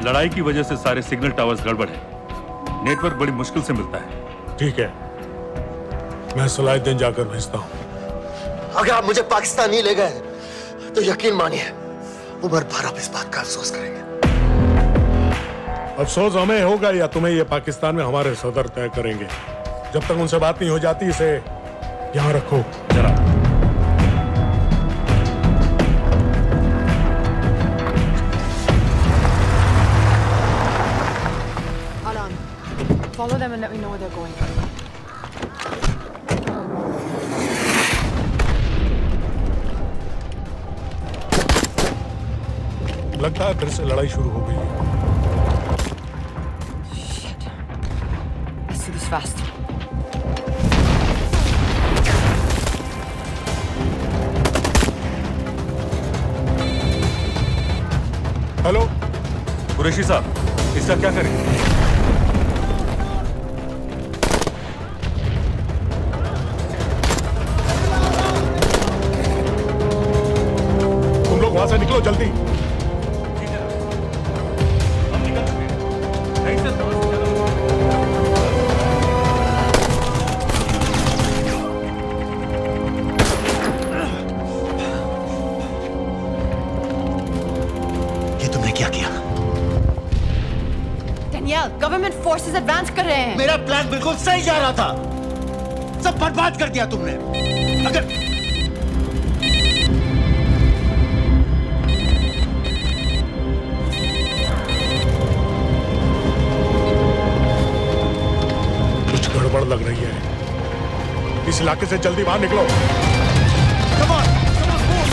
लड़ाई की वजह से सारे सिग्नल टावर्स गड़बड़ है। नेटवर्क बड़ी मुश्किल से मिलता है।
ठीक है, मैं सलाहुद्दीन जाकर भेजता हूं।
अगर आप मुझे पाकिस्तान नहीं ले गए तो यकीन मानिए उमर भर आप इस बात का अफसोस करेंगे।
अफसोस हमें होगा या तुम्हें ये पाकिस्तान में हमारे सदर तय करेंगे। जब तक उनसे बात नहीं हो जाती इसे यहाँ रखो जरा।
Follow them and let me know where they're going.
लगता है फिर से लड़ाई शुरू हो गई है।
Shit. Let's do this fast.
Hello
Qureshi साहब, इसका क्या करें?
वहां से निकलो जल्दी।
क्या किया?
डेनियल, गवर्नमेंट फोर्सेस एडवांस कर रहे हैं।
मेरा प्लान बिल्कुल सही जा रहा था, सब बर्बाद कर दिया तुमने। अगर
कुछ गड़बड़ लग रही है, इस इलाके से जल्दी बाहर निकलो।
Come on, move.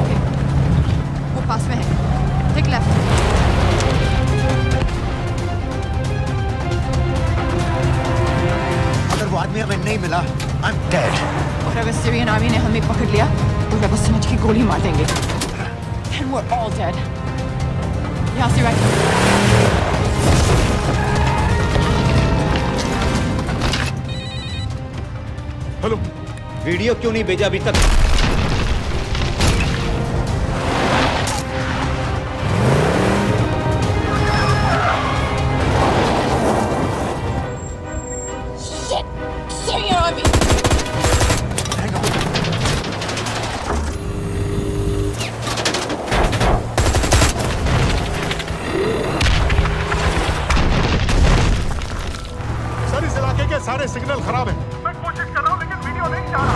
ओके, वो पास में है। Take left.
अगर वो आदमी हमें नहीं मिला, I'm dead.
और अगर सीरियन आर्मी ने हमें पकड़ लिया तो रेबल्स समझ के गोली मार देंगे। And we're all dead. यहाँ से राइट।
हेलो,
वीडियो क्यों नहीं भेजा अभी तक?
Syrian army.
सर इस इलाके के सारे सिग्नल खराब हैं। मैं कोशिश कर रहा हूं लेकिन वीडियो नहीं जा रहा।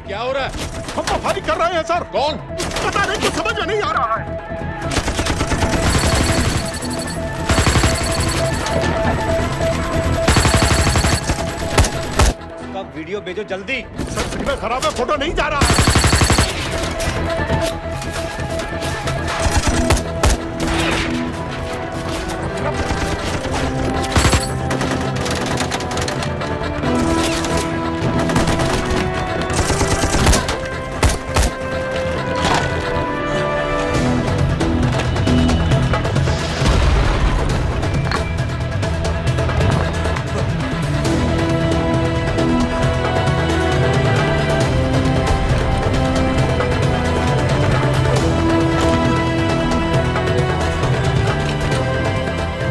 क्या हो रहा है?
हम तो फायरिंग कर रहे हैं सर।
कौन?
पता नहीं, कुछ समझ में नहीं आ रहा है।
वीडियो भेजो जल्दी।
सर सिग्नल खराब है, फोटो नहीं जा रहा है।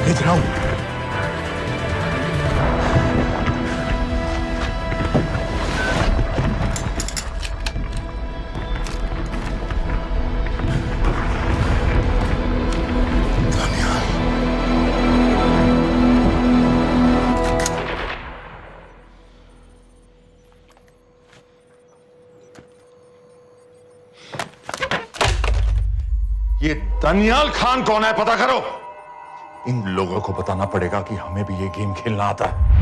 भेज रहा हूं।
ये दनियाल खान कौन है, पता करो। इन लोगों को बताना पड़ेगा कि हमें भी ये गेम खेलना आता है।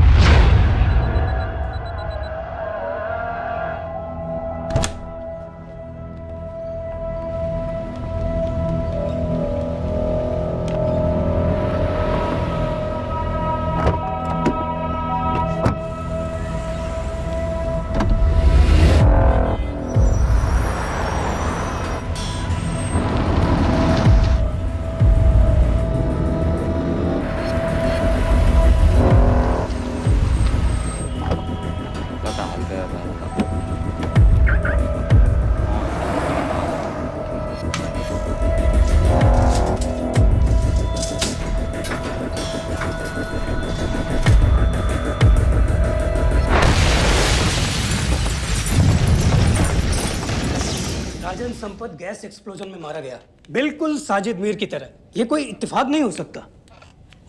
राजन संपत गैस एक्सप्लोजन में मारा गया, बिल्कुल साजिद मीर की तरह। ये कोई इत्तेफाक नहीं हो सकता।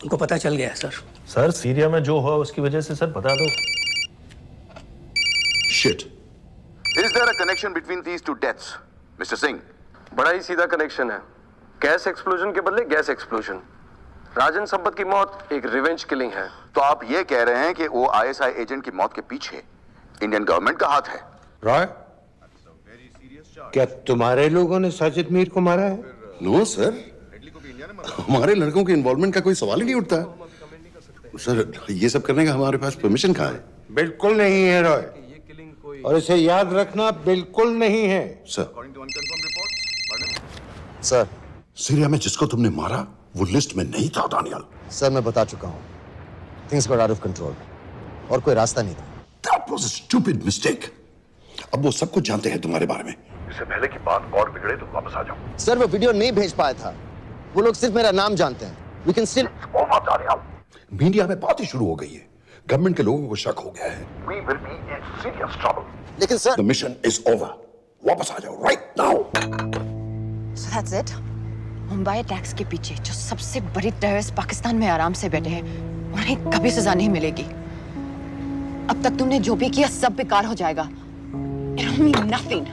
उनको पता चल गया है सर।
सर सीरिया में जो हुआ उसकी वजह से सर बता दो।
Shit. Is there a connection between these two deaths, Mr. Singh?
बड़ा ही सीधा कनेक्शन है। गैस एक्सप्लोजन के बदले गैस एक्सप्लोजन। राजन संपत की मौत एक रिवेंज किलिंग है।
तो आप ये कह रहे हैं कि वो ISI एजेंट की मौत के पीछे इंडियन गवर्नमेंट का हाथ है?
रॉय, क्या तुम्हारे लोगों ने साजिद मीर को मारा है?
नो सर, हमारे लड़कों के इन्वॉल्वमेंट का कोई सवाल ही नहीं उठता। सर, ये सब करने का हमारे पास परमिशन कहाँ है?
बिल्कुल नहीं है रॉय, और इसे याद रखना बिल्कुल नहीं है।
सर, सीरिया में जिसको तुमने मारा वो लिस्ट में नहीं था दानियाल।
सर, मैं बता चुका हूँ, things got out of control और कोई रास्ता नहीं था।
That was a stupid mistake. अब वो सब कुछ जानते हैं तुम्हारे बारे में। इससे पहले की बात और बिगड़े तो वापस आ जाओ।
सर, वो वीडियो नहीं भेज पाया था, वो लोग सिर्फ मेरा नाम जानते हैं। We can still...
मीडिया में बात ही शुरू हो गई है, गवर्नमेंट के लोगों को शक हो गया है। We will be in serious trouble.
लेकिन sir,
The mission is over. वापस आ जाओ right now.
So that's it? Mumbai attacks के पीछे जो सबसे बड़ी टेररिस्ट पाकिस्तान में आराम से बैठे हैं, उन्हें कभी सजा नहीं मिलेगी। अब तक तुमने जो भी किया सब बेकार हो जाएगा। It'll mean nothing.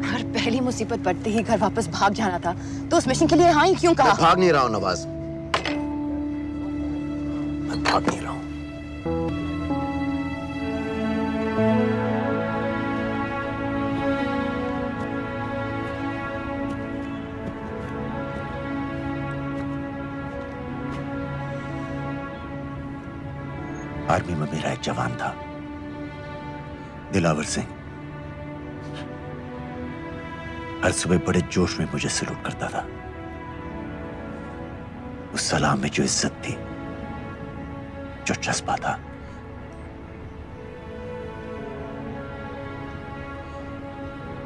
अगर पहली मुसीबत पड़ते ही घर वापस भाग जाना था, तो उस मिशन के लिए हाँ ही क्यों कहा?
मैं भाग नहीं रहा हूँ नवाज, मैं भाग नहीं रहा हूँ। आर्मी में मेरा एक जवान था, दिलावर सिंह। हर सुबह बड़े जोश में मुझे सलूट करता था। उस सलाम में जो इज्जत थी, जो जज्बा था,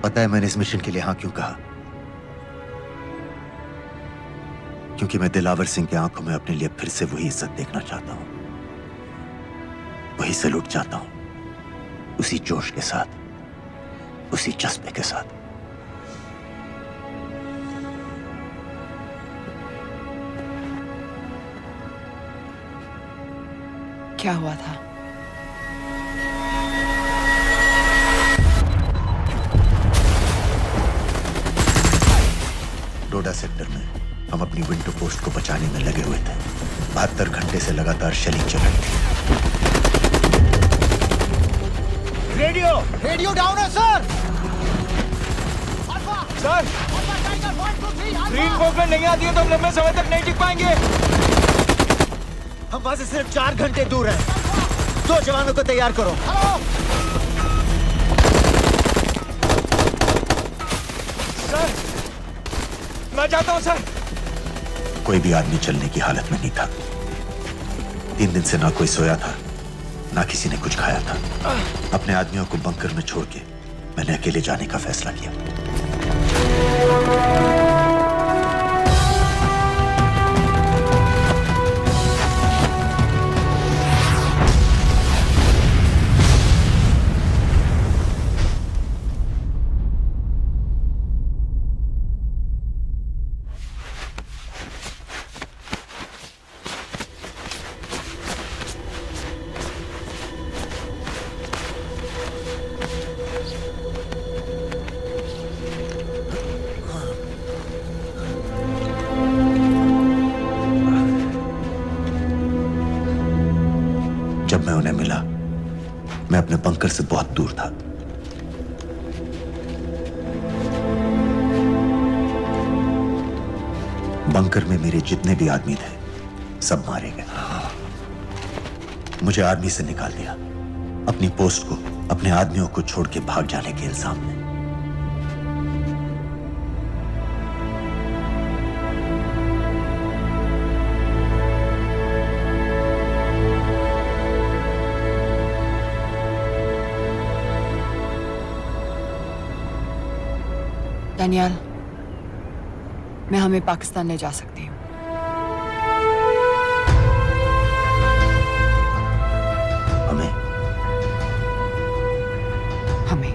पता है मैंने इस मिशन के लिए हाँ क्यों कहा? क्योंकि मैं दिलावर सिंह की आंखों में अपने लिए फिर से वही इज्जत देखना चाहता हूं, वही सलूट चाहता हूं, उसी जोश के साथ, उसी जज्बे के साथ।
क्या हुआ था?
डोडा सेक्टर में हम अपनी विंडो पोस्ट को बचाने में लगे हुए थे। 72 घंटे से लगातार शेलिंग चल रही थी।
रेडियो डाउन है सर। सर, ग्रीन फोकलेट नहीं आती है तो हम लंबे समय तक नहीं टिक पाएंगे। हम वहां से सिर्फ 4 घंटे दूर हैं। 2 जवानों को तैयार करो। सर, मैं जाता हूं सर।
कोई भी आदमी चलने की हालत में नहीं था। 3 दिन से ना कोई सोया था, ना किसी ने कुछ खाया था। अपने आदमियों को बंकर में छोड़ के मैंने अकेले जाने का फैसला किया। जब मैं उन्हें मिला, मैं अपने बंकर से बहुत दूर था। बंकर में मेरे जितने भी आदमी थे, सब मारे गए। मुझे आर्मी से निकाल दिया, अपनी पोस्ट को, अपने आदमियों को छोड़ के भाग जाने के इल्जाम में।
दानियाल, मैं हमें पाकिस्तान ले जा सकती हूँ।
हमें?
हमें।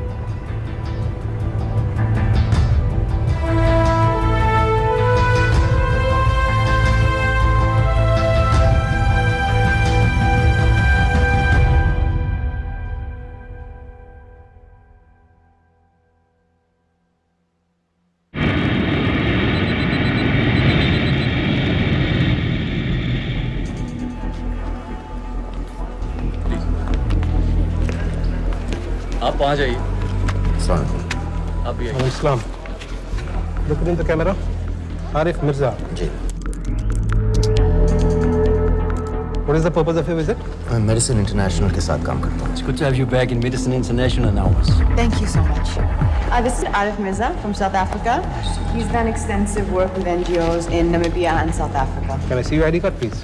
आप वहाँ जाइए।
आप
भी
आइए। Islam. Look in the camera. Arif Mirza.
Ji.
What is the purpose of your visit?
मैं मेडिसिन इंटरनेशनल के साथ काम करता हूँ।
It's good to have you back in Medicine International now.
Thank you so much. This is Arif Mirza from South Africa. He's done extensive work with NGOs in Namibia and South Africa.
Can I see your ID card, please?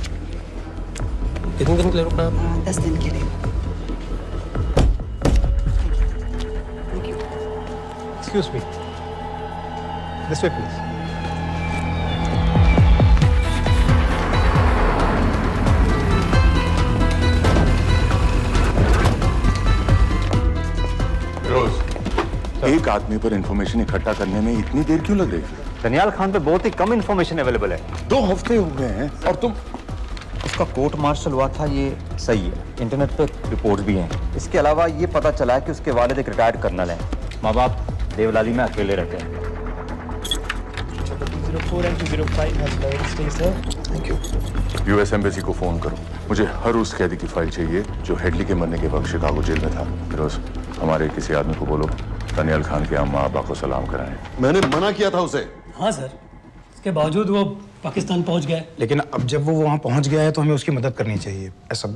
कितने दिन के लिए रुकना है?
10 दिन के लिए।
Excuse me. This way, please.
एक आदमी पर इंफॉर्मेशन इकट्ठा करने में इतनी देर क्यों लग रही है?
दनियाल खान पे बहुत ही कम इंफॉर्मेशन अवेलेबल है।
2 हफ्ते हो गए हैं और तुम।
उसका कोर्ट मार्शल हुआ था, ये सही है। इंटरनेट पे रिपोर्ट्स भी हैं। इसके अलावा ये पता चला है कि उसके वालिद एक रिटायर्ड कर्नल हैं। माँ बाप देवलाली में अकेले रहते हैं।
204 and 205 has loaded. Stay, sir.
Thank you.
US embassy को फोन करो। मुझे हर उस कैदी की फाइल चाहिए जो हेडली के मरने के वक्त शिकागो जेल में था। फिरोज, हमारे किसी आदमी को बोलो दनियाल खान के अम्मा अब्बा को सलाम कराएं।
मैंने मना किया था उसे।
हाँ सर, इसके बावजूद वो पाकिस्तान पहुंच गया।
लेकिन अब जब वो वहाँ पहुँच गया है तो हमें उसकी मदद करनी चाहिए, ऐसा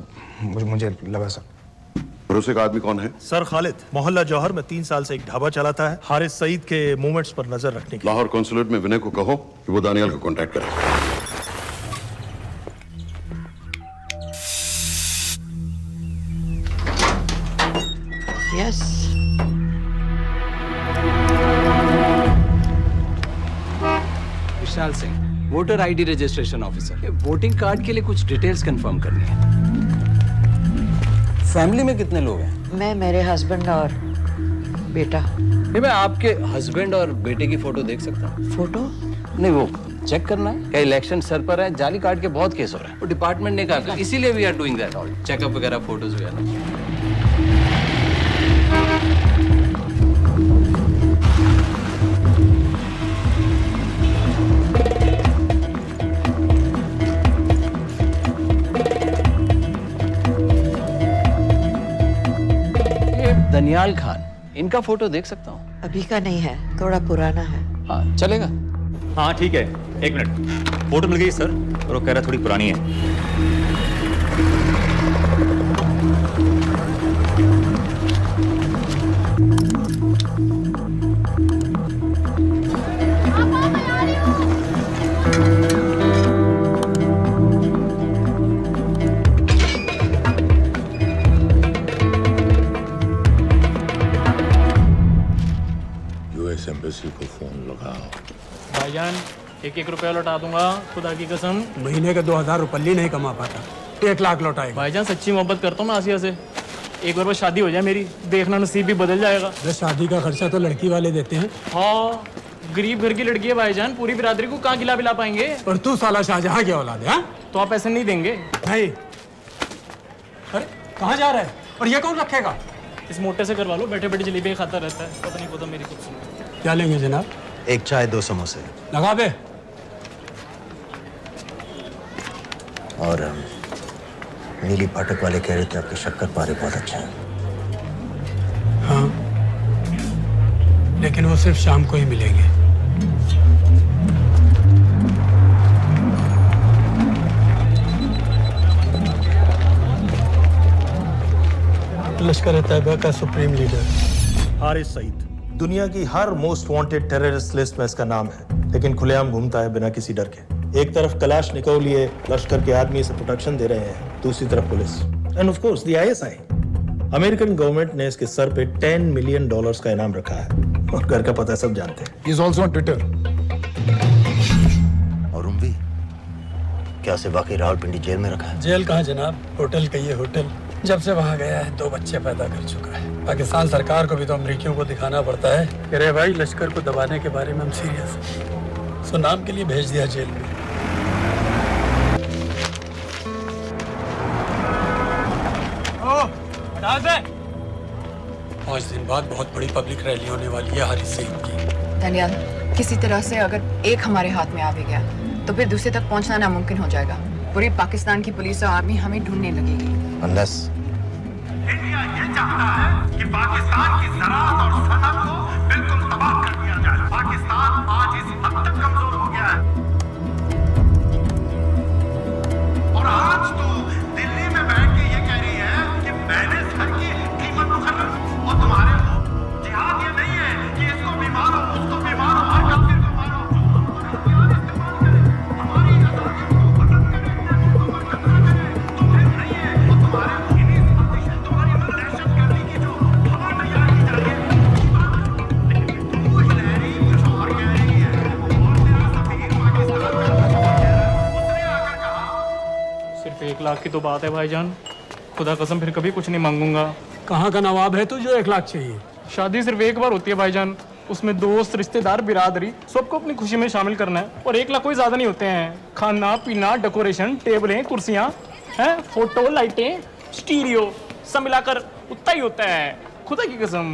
मुझे लगा सर।
भरोसे का आदमी कौन है?
सर खालिद, मोहल्ला जौहर में 3 साल से एक ढाबा चलाता है। हारिस सईद के मूवमेंट्स पर नजर रखने के।
लाहौर कॉन्सुलेट में विनय को कहो कि वो दानियाल को कांटेक्ट करे।
Yes.
Vishal Singh, voter ID registration officer. Voting card के लिए कुछ डिटेल्स कंफर्म करनी है। फैमिली में कितने लोग हैं?
मैं, मेरे हस्बैंड और बेटा।
नहीं, मैं आपके हस्बैंड और बेटे की फोटो देख सकता हूँ?
फोटो?
नहीं, वो चेक करना है। क्या इलेक्शन सर पर है? जाली कार्ड के बहुत केस हो रहे हैं। वो डिपार्टमेंट ने कहा, इसीलिए we are doing that all checkup वगैरह, फोटोज वगैरह। दनियाल खान, इनका फोटो देख सकता हूँ?
अभी का नहीं है, थोड़ा पुराना है।
हाँ, चलेगा?
हाँ ठीक है, 1 मिनट। फोटो मिल गई सर, और वो कह रहा थोड़ी पुरानी है।
एम्बेसी को फोन लगाओ।
भाईजान, 1-1 रुपया लौटा दूंगा, खुदा की कसम।
महीने का 2000 रुपये नहीं कमा पाता, 1 लाख लौटाएगा।
भाईजान सच्ची मोहब्बत करता हूँ मैं आसिया से। एक बार बस शादी हो जाए मेरी, देखना नसीब भी बदल जाएगा।
शादी का खर्चा तो लड़की वाले देते हैं।
हाँ, गरीब घर की लड़की है भाईजान, पूरी बिरादरी को कहाँ खिला पाएंगे।
और तू साला शाहजहां की औलाद है?
तो आप पैसे नहीं देंगे?
नहीं। अरे कहाँ जा रहा है? और ये कौन रखेगा?
इस मोटे से करवा लो, बैठे बैठे जलेबी खाता रहता है, पता नहीं पता मेरी कुछ सुनो।
क्या लेंगे जनाब?
1 चाय 2 समोसे।
लगा बे।
और नीली फाटक वाले कह रहे थे आपके शक्कर पारे बहुत अच्छे हैं।
हाँ, लेकिन वो सिर्फ शाम को ही मिलेंगे। लश्कर तैयबा का सुप्रीम लीडर
हारिस सईद, दुनिया की हर मोस्ट वांटेड टेररिस्ट लिस्ट में इसका नाम है, लेकिन खुलेआम घूमता है बिना किसी डर के। एक तरफ कलाशनिकोव लिए लश्कर के आदमी इसे प्रोटेक्शन दे रहे हैं, दूसरी तरफ police end of course the ISI। American government ने इसके सर पे $10 मिलियन का इनाम रखा है, और घर का पता सब जानते हैं।
He is also on Twitter.
और उम्वी, क्या उसे वाकई रावलपिंडी जेल में रखा है?
जेल कहाँ जनाब, होटल कहिए होटल। जब से वहाँ गया है 2 बच्चे पैदा कर चुका है। पाकिस्तान सरकार को भी तो अमरीकियों को दिखाना पड़ता है कि अरे भाई, लश्कर को दबाने के बारे में हम सीरियस हैं। सो नाम के लिए भेज दिया जेल में। पाँच दिन बाद बहुत बड़ी पब्लिक रैली होने वाली है हारिस सईद की।
दनियाल, किसी तरह से अगर एक हमारे हाथ में आ भी गया तो फिर दूसरे तक पहुंचना नामुमकिन हो जाएगा। पूरी पाकिस्तान की पुलिस और आर्मी हमें ढूंढने लगेगी।
Unless
इंडिया ये चाहता है कि पाकिस्तान
लाख की तो बात है भाईजान, खुदा कसम फिर कभी कुछ नहीं मांगूंगा।
कहाँ का नवाब है तू जो 1 लाख चाहिए?
शादी सिर्फ एक बार होती है भाईजान, उसमें दोस्त रिश्तेदार बिरादरी सबको अपनी खुशी में शामिल करना है, और 1 लाख कोई ज्यादा नहीं होते हैं। खाना पीना, डेकोरेशन, टेबलें, कुर्सियां हैं, फोटो, लाइटें, स्टीरियो सब मिलाकर उतना ही होता है, खुदा की कसम।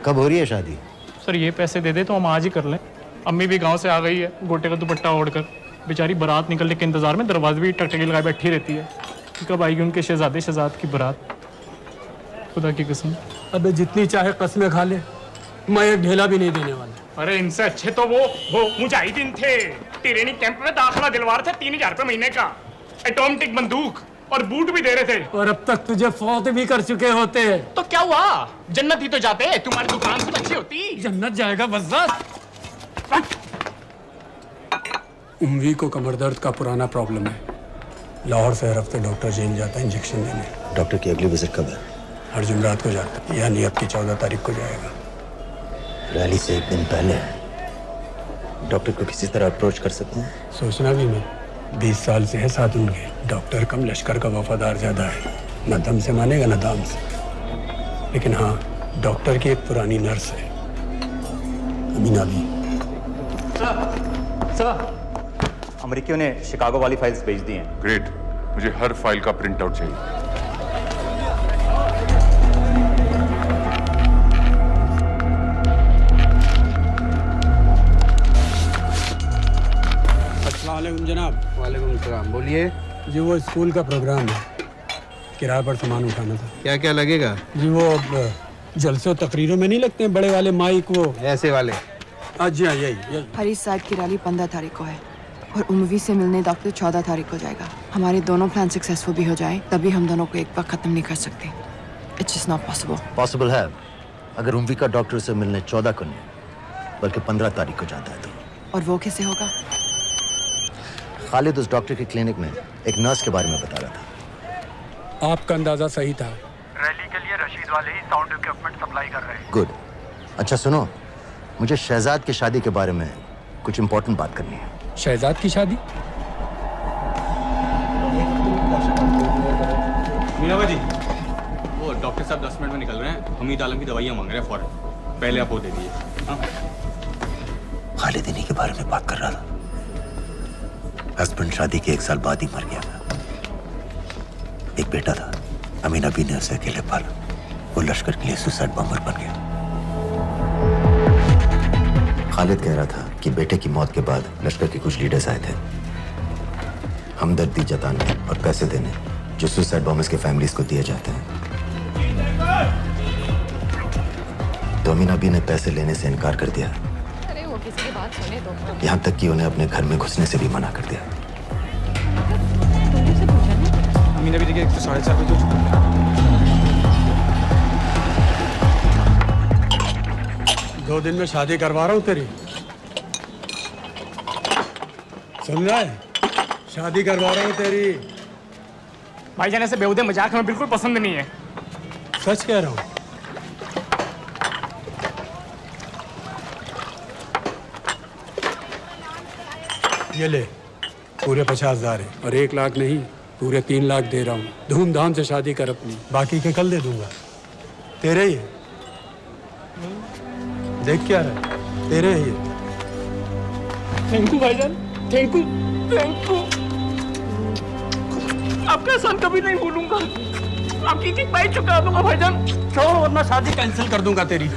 कब हो रही है शादी?
सर ये पैसे दे दे तो हम आज ही कर लें। अम्मी भी गांव से आ गई है गोटे का दुपट्टा ओढ़कर, बेचारी बारात निकलने के इंतजार में दरवाजे भी टकटकी लगाए बैठी रहती है कि कब आएगी उनके शहजाद की बारात, खुदा की कसम।
अबे जितनी चाहे कसमें खा ले, मैं एक ढेला भी नहीं देने वाला।
अरे इनसे अच्छे तो वो मुजाहिदीन थे, ट्रेनिंग कैंप में दाखिला दिलवा रहे थे 3000 रुपए महीने का, एटॉमिक बंदूक और बूट भी दे रहे थे।
और अब तक तुझे फौत भी कर चुके होते हैं।
तो क्या हुआ, जन्नत ही तो जाते, तुम्हारी दुकान से अच्छी होती।
जन्नत जाएगा बस। उम्वी को कमर दर्द का पुराना प्रॉब्लम है, लाहौर से हर हफ्ते डॉक्टर जेल जाता है इंजेक्शन देने।
डॉक्टर की अगली विजिट कब है?
हर जुमरात को जाता है, यानी अब की 14 तारीख को जाएगा।
रैली से 1 दिन पहले डॉक्टर को किसी तरह अप्रोच कर सकते हैं?
सोचना भी मैं, 20 साल से है साथ उनके। डॉक्टर कम लश्कर का वफादार ज्यादा है, न दम से मानेगा न दाम से। लेकिन हाँ, डॉक्टर की एक पुरानी नर्स है, अमीना भी।
सर, अमेरिकियों ने शिकागो वाली फाइल्स भेज दी हैं।
ग्रेट, मुझे हर फाइल का प्रिंट आउट चाहिए।
अस्सलामुअलैकुम जनाब।
वालेकुम सलाम, बोलिए।
जी वो स्कूल का प्रोग्राम है, किराए पर सामान उठाना था।
क्या क्या लगेगा?
जी वो जलसों तकरीरों में नहीं लगते हैं बड़े वाले माइक, वो
ऐसे वाले?
जी हाँ, यही।
हरीश साहब की रैली 15 तारीख को है और उम्वी से मिलने डॉक्टर 14 तारीख को जाएगा। हमारे दोनों प्लान सक्सेसफुल भी हो जाए तभी हम दोनों को एक बार खत्म नहीं कर सकते। It's just not possible.
Possible है अगर उम्वी का डॉक्टर से मिलने 14 को नहीं बल्कि 15 तारीख को जाता है तो।
और वो कैसे होगा?
खालिद उस डॉक्टर के क्लिनिक में एक नर्स के बारे में बता रहा था।
आपका अंदाजा सही था।
रैली के लिए रशीद वाले ही साउंड इक्विपमेंट सप्लाई कर रहे हैं।
गुड। अच्छा सुनो, मुझे शहजाद की शादी के बारे में कुछ इंपॉर्टेंट बात करनी है।
शहजाद की शादी?
मीनाबा जी, वो डॉक्टर साहब 10 मिनट में निकल रहे हैं, हमीद आलम की दवाइयाँ मांग रहे हैं फौरन, पहले आप वो दे दीजिए। हाँ?
खालिद इन्हीं के बारे में बात कर रहा था। हस्बैंड शादी के 1 साल बाद ही मर गया। एक बेटा था, अमीना बी ने उसे अकेले पाला। वो लश्कर के लिए सुसाइड बॉम्बर बन गया। खालिद कह रहा था कि बेटे की मौत के बाद लश्कर के कुछ लीडर्स आए थे हमदर्दी जताने और पैसे देने, जो सुसाइड बॉम्बर्स के फैमिलीज को दिए जाते हैं। तो अमीना बी ने पैसे लेने से इनकार कर दिया।
अरे वो किसी की बात सुने तो।
यहाँ तक कि उन्हें अपने घर में घुसने से भी मना कर दिया।
अमीना भी देखिए 4:30 बजे हो चुका है।
2 दिन में शादी करवा रहा हूँ तेरी, सुन रहा है? शादी करवा रहा हूँ तेरी।
भाईजान ऐसे बेहुदे मजाक हमें बिल्कुल पसंद नहीं है।
सच कह रहा हूँ। ये ले, पूरे 50,000 है और 1 लाख नहीं, पूरे 3 लाख दे रहा हूँ। धूमधाम से शादी कर अपनी, बाकी के कल दे दूंगा। तेरे ही है, देख क्या रहा है, तेरे ही है।
थैंक यू भाईजान, थैंक यू, थैंक यू। आपका एहसान कभी नहीं भूलूंगा। आपकी एक बाई चुका दूंगा भाईजान।
छोड़ वरना शादी कैंसिल कर दूंगा तेरी।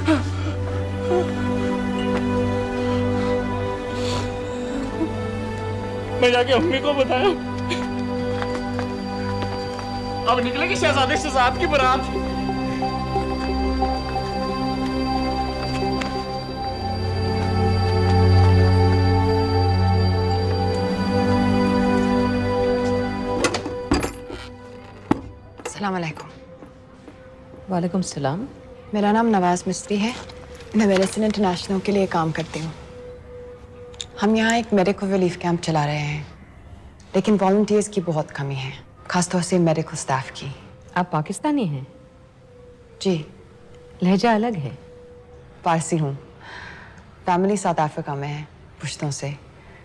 मैं जाके अम्मी को बताया, अब निकलेगी शहजादे शहजाद की बारात।
अस्सलाम वालेकुम।
वालेकुम सलाम।
मेरा नाम नवाज मिस्त्री है, मैं मेडिसिन इंटरनेशनल के लिए काम करती हूँ। हम यहाँ एक मेडिकल रिलीफ कैंप चला रहे हैं, लेकिन वॉलंटियर्स की बहुत कमी है, खासतौर से मेडिकल स्टाफ की।
आप पाकिस्तानी हैं?
जी।
लहजा अलग है।
पारसी हूँ, फैमिली साउथ अफ्रीका में है पुश्तों से,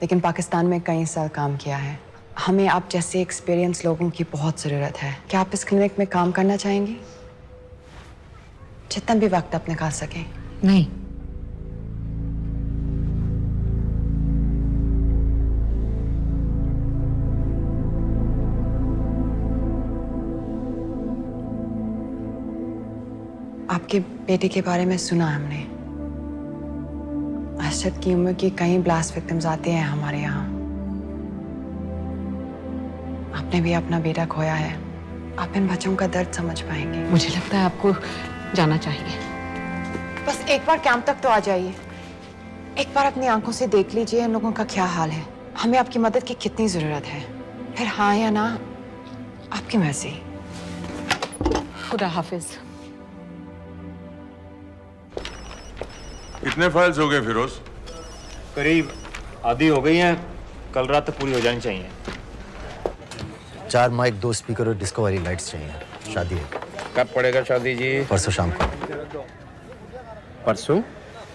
लेकिन पाकिस्तान में कई साल काम किया है। हमें आप जैसे एक्सपीरियंस लोगों की बहुत ज़रूरत है। क्या आप इस क्लिनिक में काम करना चाहेंगी? जितना भी वक्त आप निकाल सकें।
नहीं।
आपके बेटे के बारे में सुना हमने। अरशद की उम्र के कई ब्लास्ट विक्टिम्स आते हैं हमारे यहाँ। आपने भी अपना बेटा खोया है। आप इन बच्चों का दर्द समझ पाएंगे।
मुझे लगता है आपको जाना चाहिए।
बस एक बार कैंप तक तो आ जाइए। एक बार अपनी आंखों से देख लीजिए इन लोगों का क्या हाल है। हमें आपकी मदद की कितनी जरूरत है। फिर हाँ या ना आपकी मर्जी।
खुदा हाफिज।
कितने फाइल्स हो गए फिरोज?
करीब आधी हो गई हैं। कल रात तक पूरी हो जानी चाहिए।
4 माइक, 2 स्पीकर और डिस्को वाली लाइट्स चाहिए। शादी है।
कब पड़ेगा शादी जी?
परसों शाम को।
परसों?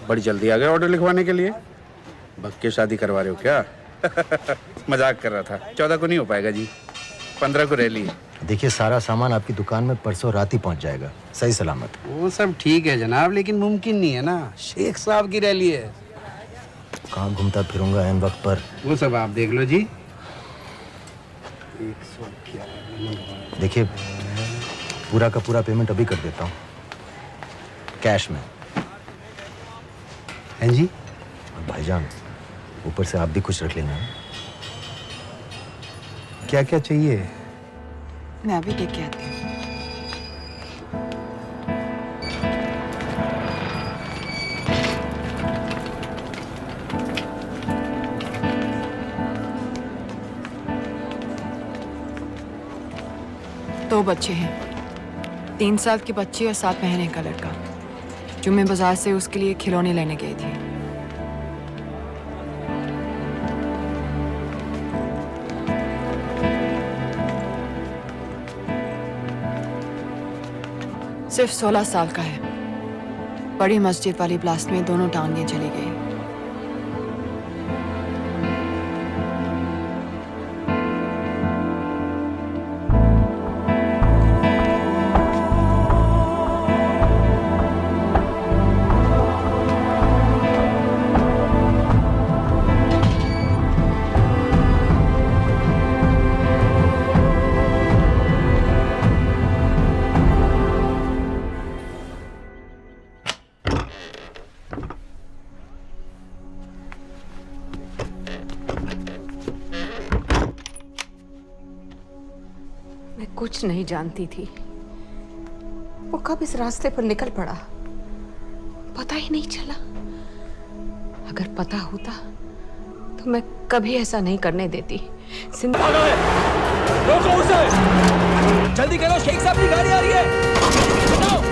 बड़ी जल्दी आ गए ऑर्डर लिखवाने के लिए। भग के शादी करवा रहे हो क्या? मजाक कर रहा था। 14 को नहीं हो पाएगा जी, 15 को रैली है।
देखिए, सारा सामान आपकी दुकान में परसों रात ही पहुंच जाएगा, सही सलामत।
वो सब ठीक है जनाब, लेकिन मुमकिन नहीं है ना। शेख साहब की रैली है।
कहाँ घूमता फिरूंगा इन वक्त पर?
वो सब आप देख लो जी।
देखिए, पूरा का पूरा पेमेंट अभी कर देता हूँ, कैश में।
हैं जी?
और भाईजान, ऊपर से आप भी कुछ रख लेना।
क्या क्या चाहिए?
मैं अभी देख के आती हूँ। दो बच्चे हैं, 3 साल के बच्चे और 7 महीने का लड़का, जो मैं बाजार से उसके लिए खिलौने लेने गई थी। सिर्फ 16 साल का है। बड़ी मस्जिद वाली ब्लास्ट में दोनों टांगें चली गई।
कुछ नहीं जानती थी, वो कब इस रास्ते पर निकल पड़ा पता ही नहीं चला। अगर पता होता तो मैं कभी ऐसा नहीं करने देती।
रोको उसे! जल्दी करो, शेख साहब की गाड़ी आ रही है। बताओ।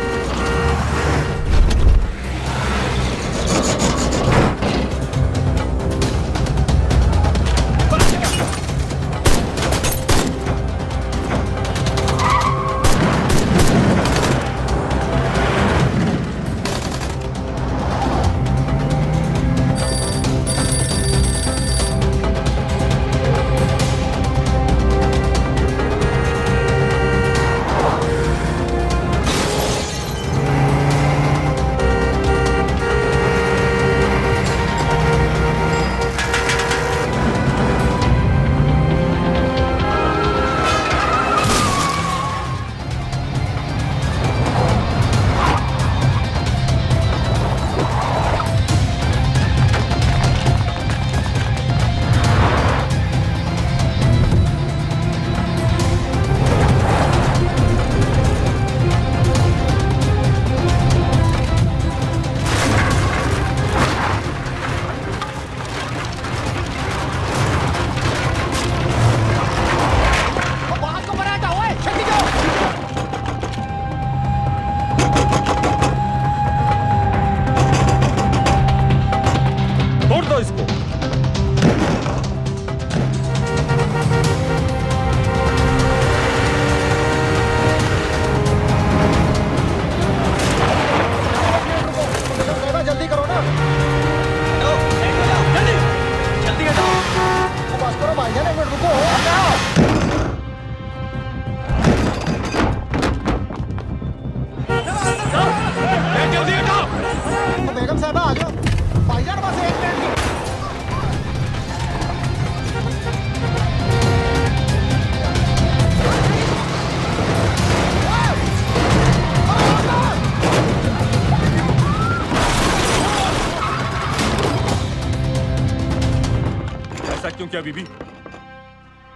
क्या बीबी?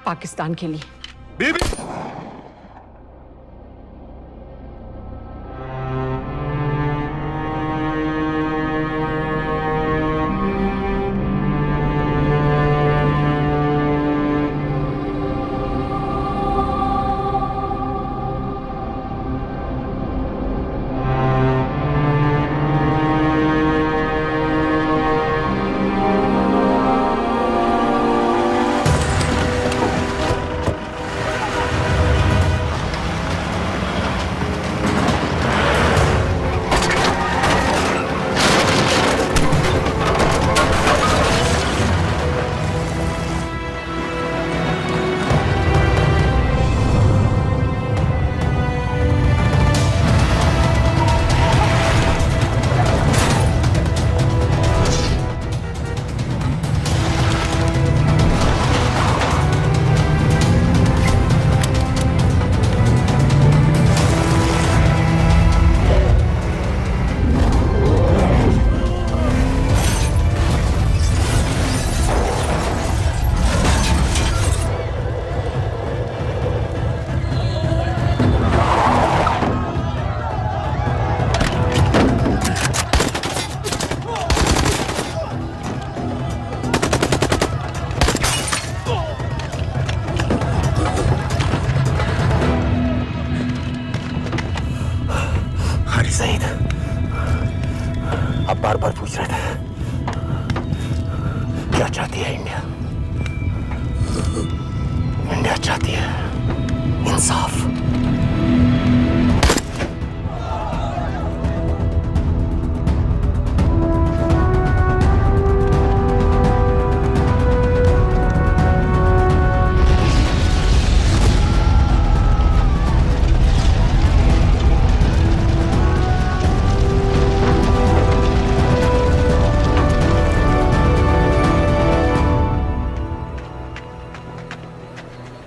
पाकिस्तान के लिए।
बीबी
सईद, आप बार बार पूछ रहे थे क्या चाहती है इंडिया? इंडिया चाहती है इंसाफ।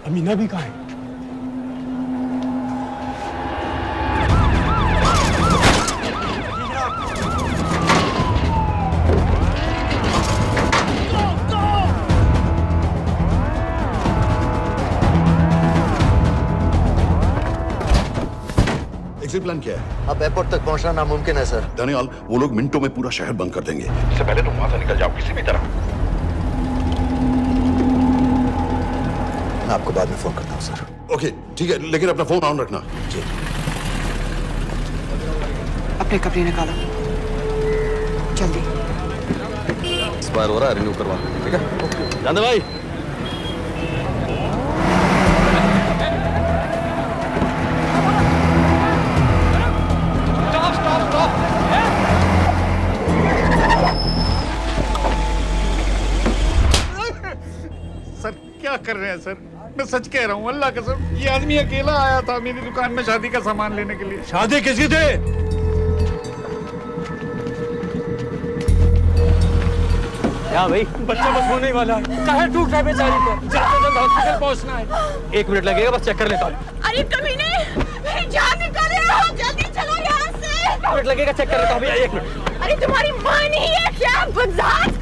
अमीना भी कहाँ है?
एग्जिट प्लान क्या है?
अब एयरपोर्ट तक पहुंचना नामुमकिन है सर।
दानियाल, वो लोग मिनटों में पूरा शहर बंद कर देंगे। इससे पहले तुम वहां से निकल जाओ किसी भी तरह।
मैं आपको बाद में फोन करता हूँ सर।
ओके ठीक है, लेकिन अपना फोन ऑन रखना। जी।
अपने कपड़े निकालो जल्दी।
एक्सपायर हो रहा है, रिन्यू करवा। ठीक है जानदे भाई।
सर क्या कर रहे हैं सर? मैं सच कह रहा हूँ, अल्लाह कसम, ये आदमी अकेला आया था मेरी दुकान में शादी का सामान लेने के लिए।
शादी किसकी थी?
क्या भाई? बच्चा बस होने वाला है। कहाँ टूट रहा है बेचारी पर? जल्द से जल्द हॉस्पिटल पहुंचना है। 1 मिनट लगेगा, बस चेक कर लेता हूँ।
अरे कमीने, मेरी जान निकाल रहे हो, जल्दी चलो यहाँ से।
1 मिनट लगेगा, चेक कर लेता हूँ भैया, 1 मिनट।
अरे तुम्हारी माँ नहीं है क्या बदजात?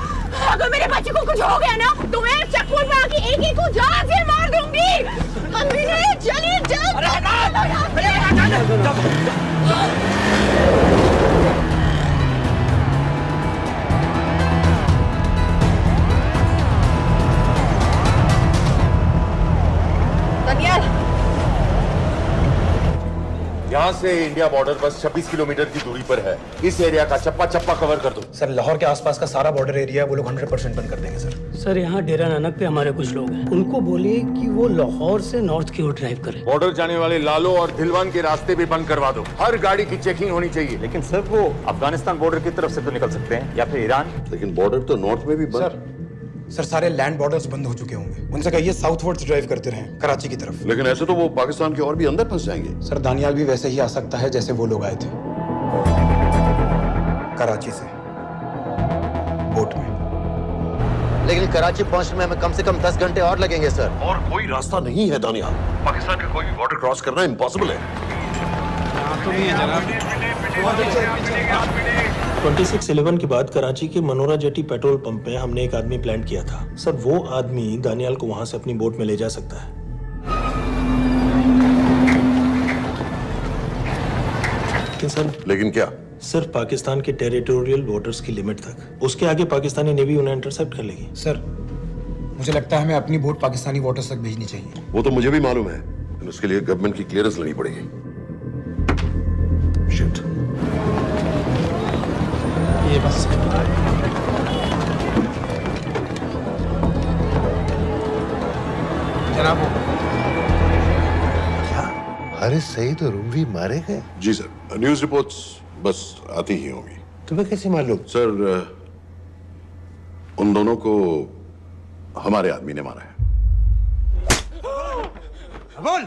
अगर मेरे बच्चे को कुछ हो गया ना तो मैं चक्कू में आके एक को जान से मार दूंगी। कमीने चलिए जल्द।
यहाँ से इंडिया बॉर्डर बस 26 किलोमीटर की दूरी पर है। इस एरिया का चप्पा चप्पा कवर कर दो।
सर लाहौर के आसपास का सारा बॉर्डर एरिया वो लोग 100% बंद कर देंगे सर।
सर यहाँ डेरा नानक पे हमारे कुछ लोग हैं, उनको बोलिए कि वो लाहौर से नॉर्थ की ओर ड्राइव करें।
बॉर्डर जाने वाले लालो और दिलवान के रास्ते भी बंद करवा दो। हर गाड़ी की चेकिंग होनी चाहिए।
लेकिन सर वो अफगानिस्तान बॉर्डर की तरफ से तो निकल सकते हैं, या फिर ईरान।
लेकिन बॉर्डर तो नॉर्थ में भी बंद।
सर सारे लैंड बॉर्डर्स बंद हो चुके होंगे, उनसे कहिए साउथवर्ड्स ड्राइव करते रहें कराची की तरफ।
लेकिन ऐसे तो वो पाकिस्तान के और भी अंदर फंस जाएंगे।
सर दानियाल भी वैसे ही आ सकता है जैसे वो लोग आए थे, कराची से बोट में।
लेकिन कराची पहुंचने में हमें कम से कम 10 घंटे और लगेंगे सर।
और कोई रास्ता नहीं है दानियाल, पाकिस्तान का कोई भी बॉर्डर क्रॉस करना इम्पॉसिबल है।
26/11 के बाद कराची के मनोरा जेटी पेट्रोल पंप में हमने एक आदमी प्लान किया था। सर, वो आदमी दानियाल को वहां से अपनी बोट में ले जा सकता है।
लेकिन क्या?
सिर्फ पाकिस्तान के टेरिटोरियल वाटर्स की लिमिट तक। उसके आगे पाकिस्तानी नेवी उन्हें इंटरसेप्ट कर लेगी।
सर, मुझे लगता है हमें अपनी बोट पाकिस्तानी वाटर्स तक भेजनी चाहिए।
वो तो मुझे भी मालूम है, लेकिन उसके लिए गवर्नमेंट की क्लियरेंस लेनी पड़ेगी। शिट।
ये बस
जनाब,
हारिस सईद और उमवी मारे गए?
जी सर, न्यूज रिपोर्ट्स बस आती ही होंगी।
तुम्हें कैसे मालूम?
सर, उन दोनों को हमारे आदमी ने मारा है।
बोल।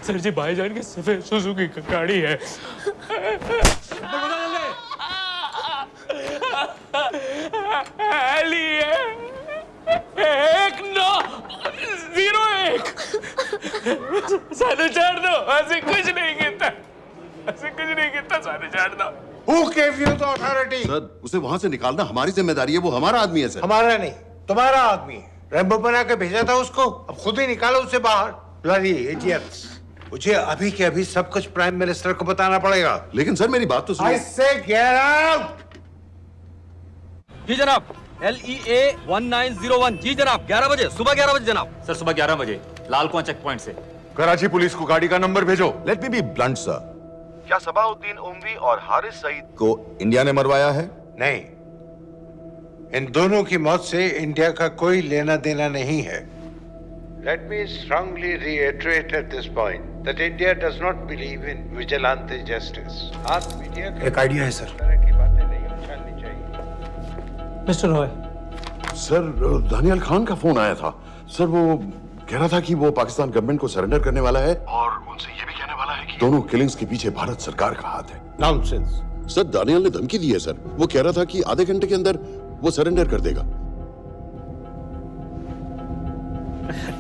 सर जी, भाईजान की सफेद सुजुकी की गाड़ी है। साढ़े चार दो, ऐसे कुछ नहीं कहता, ऐसे कुछ नहीं कहता, साढ़े चार दो।
Who gave you the authority?
Sir, उसे वहां से निकालना हमारी जिम्मेदारी है, वो हमारा आदमी है सर।
हमारा नहीं, तुम्हारा आदमी है। रैम्बो बना के भेजा था उसको, अब खुद ही निकालो उसे बाहर। Bloody idiots! मुझे अभी के अभी सब कुछ प्राइम मिनिस्टर को बताना पड़ेगा।
लेकिन सर, मेरी बात तो सुनिए।
I say get out!
जी जनाब, LEA 1901। जी जनाब, 11 बजे, सुबह 11 बजे जनाब।
सर, सुबह 11 बजे लाल कुआं चेक पॉइंट से।
कराची पुलिस को गाड़ी का नंबर भेजो।
Let me be blunt sir.
क्या सबाउद्दीन उमवी और हारिस सईद
को इंडिया ने मरवाया है?
नहीं, इन दोनों की मौत से इंडिया का कोई लेना देना नहीं है। Let me strongly reiterate at this point that India does not believe in vigilante justice. आप मीडिया के
एक आइडिया है सर।
तरह की बातें नहीं उछालनी चाहिए।
मिस्टर रॉय,
सर, दानियाल खान का फोन आया था। सर, वो कह रहा था कि वो पाकिस्तान गवर्नमेंट को सरेंडर करने वाला है और उनसे ये भी कहने वाला है कि दोनों किलिंग्स के पीछे भारत सरकार का हाथ है।
Nonsense.
सर, दानियाल ने धमकी दी है सर। वो कह रहा था कि आधे घंटे के अंदर वो सरेंडर कर देगा।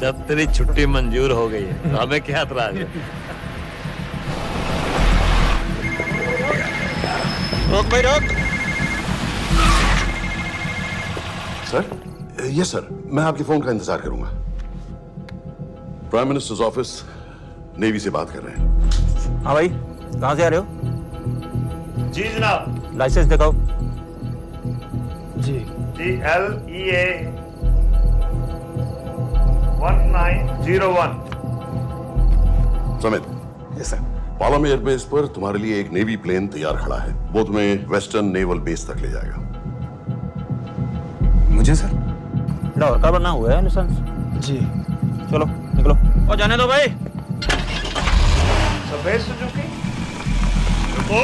जब तेरी छुट्टी मंजूर हो गई है तो हमें क्या एतराज है?
रोक भाई रोक।
सर, यस सर, मैं आपके फोन का इंतजार करूंगा। प्राइम मिनिस्टर्स ऑफिस, नेवी से बात कर रहे हैं।
हाँ भाई, कहाँ से आ रहे हो?
जी जनाब।
लाइसेंस दिखाओ।
जी
LEA 1901।
Samit.
Yes sir.
Palam airbase पर तुम्हारे लिए एक नेवी प्लेन तैयार खड़ा है। वो तुम्हें वेस्टर्न नेवल बेस तक ले जाएगा।
मुझे सर?
लड़का बना हुआ है लाइसेंस।
जी,
चलो निकलो। और जाने दो भाई।
सफेद सुजुकी। रुको।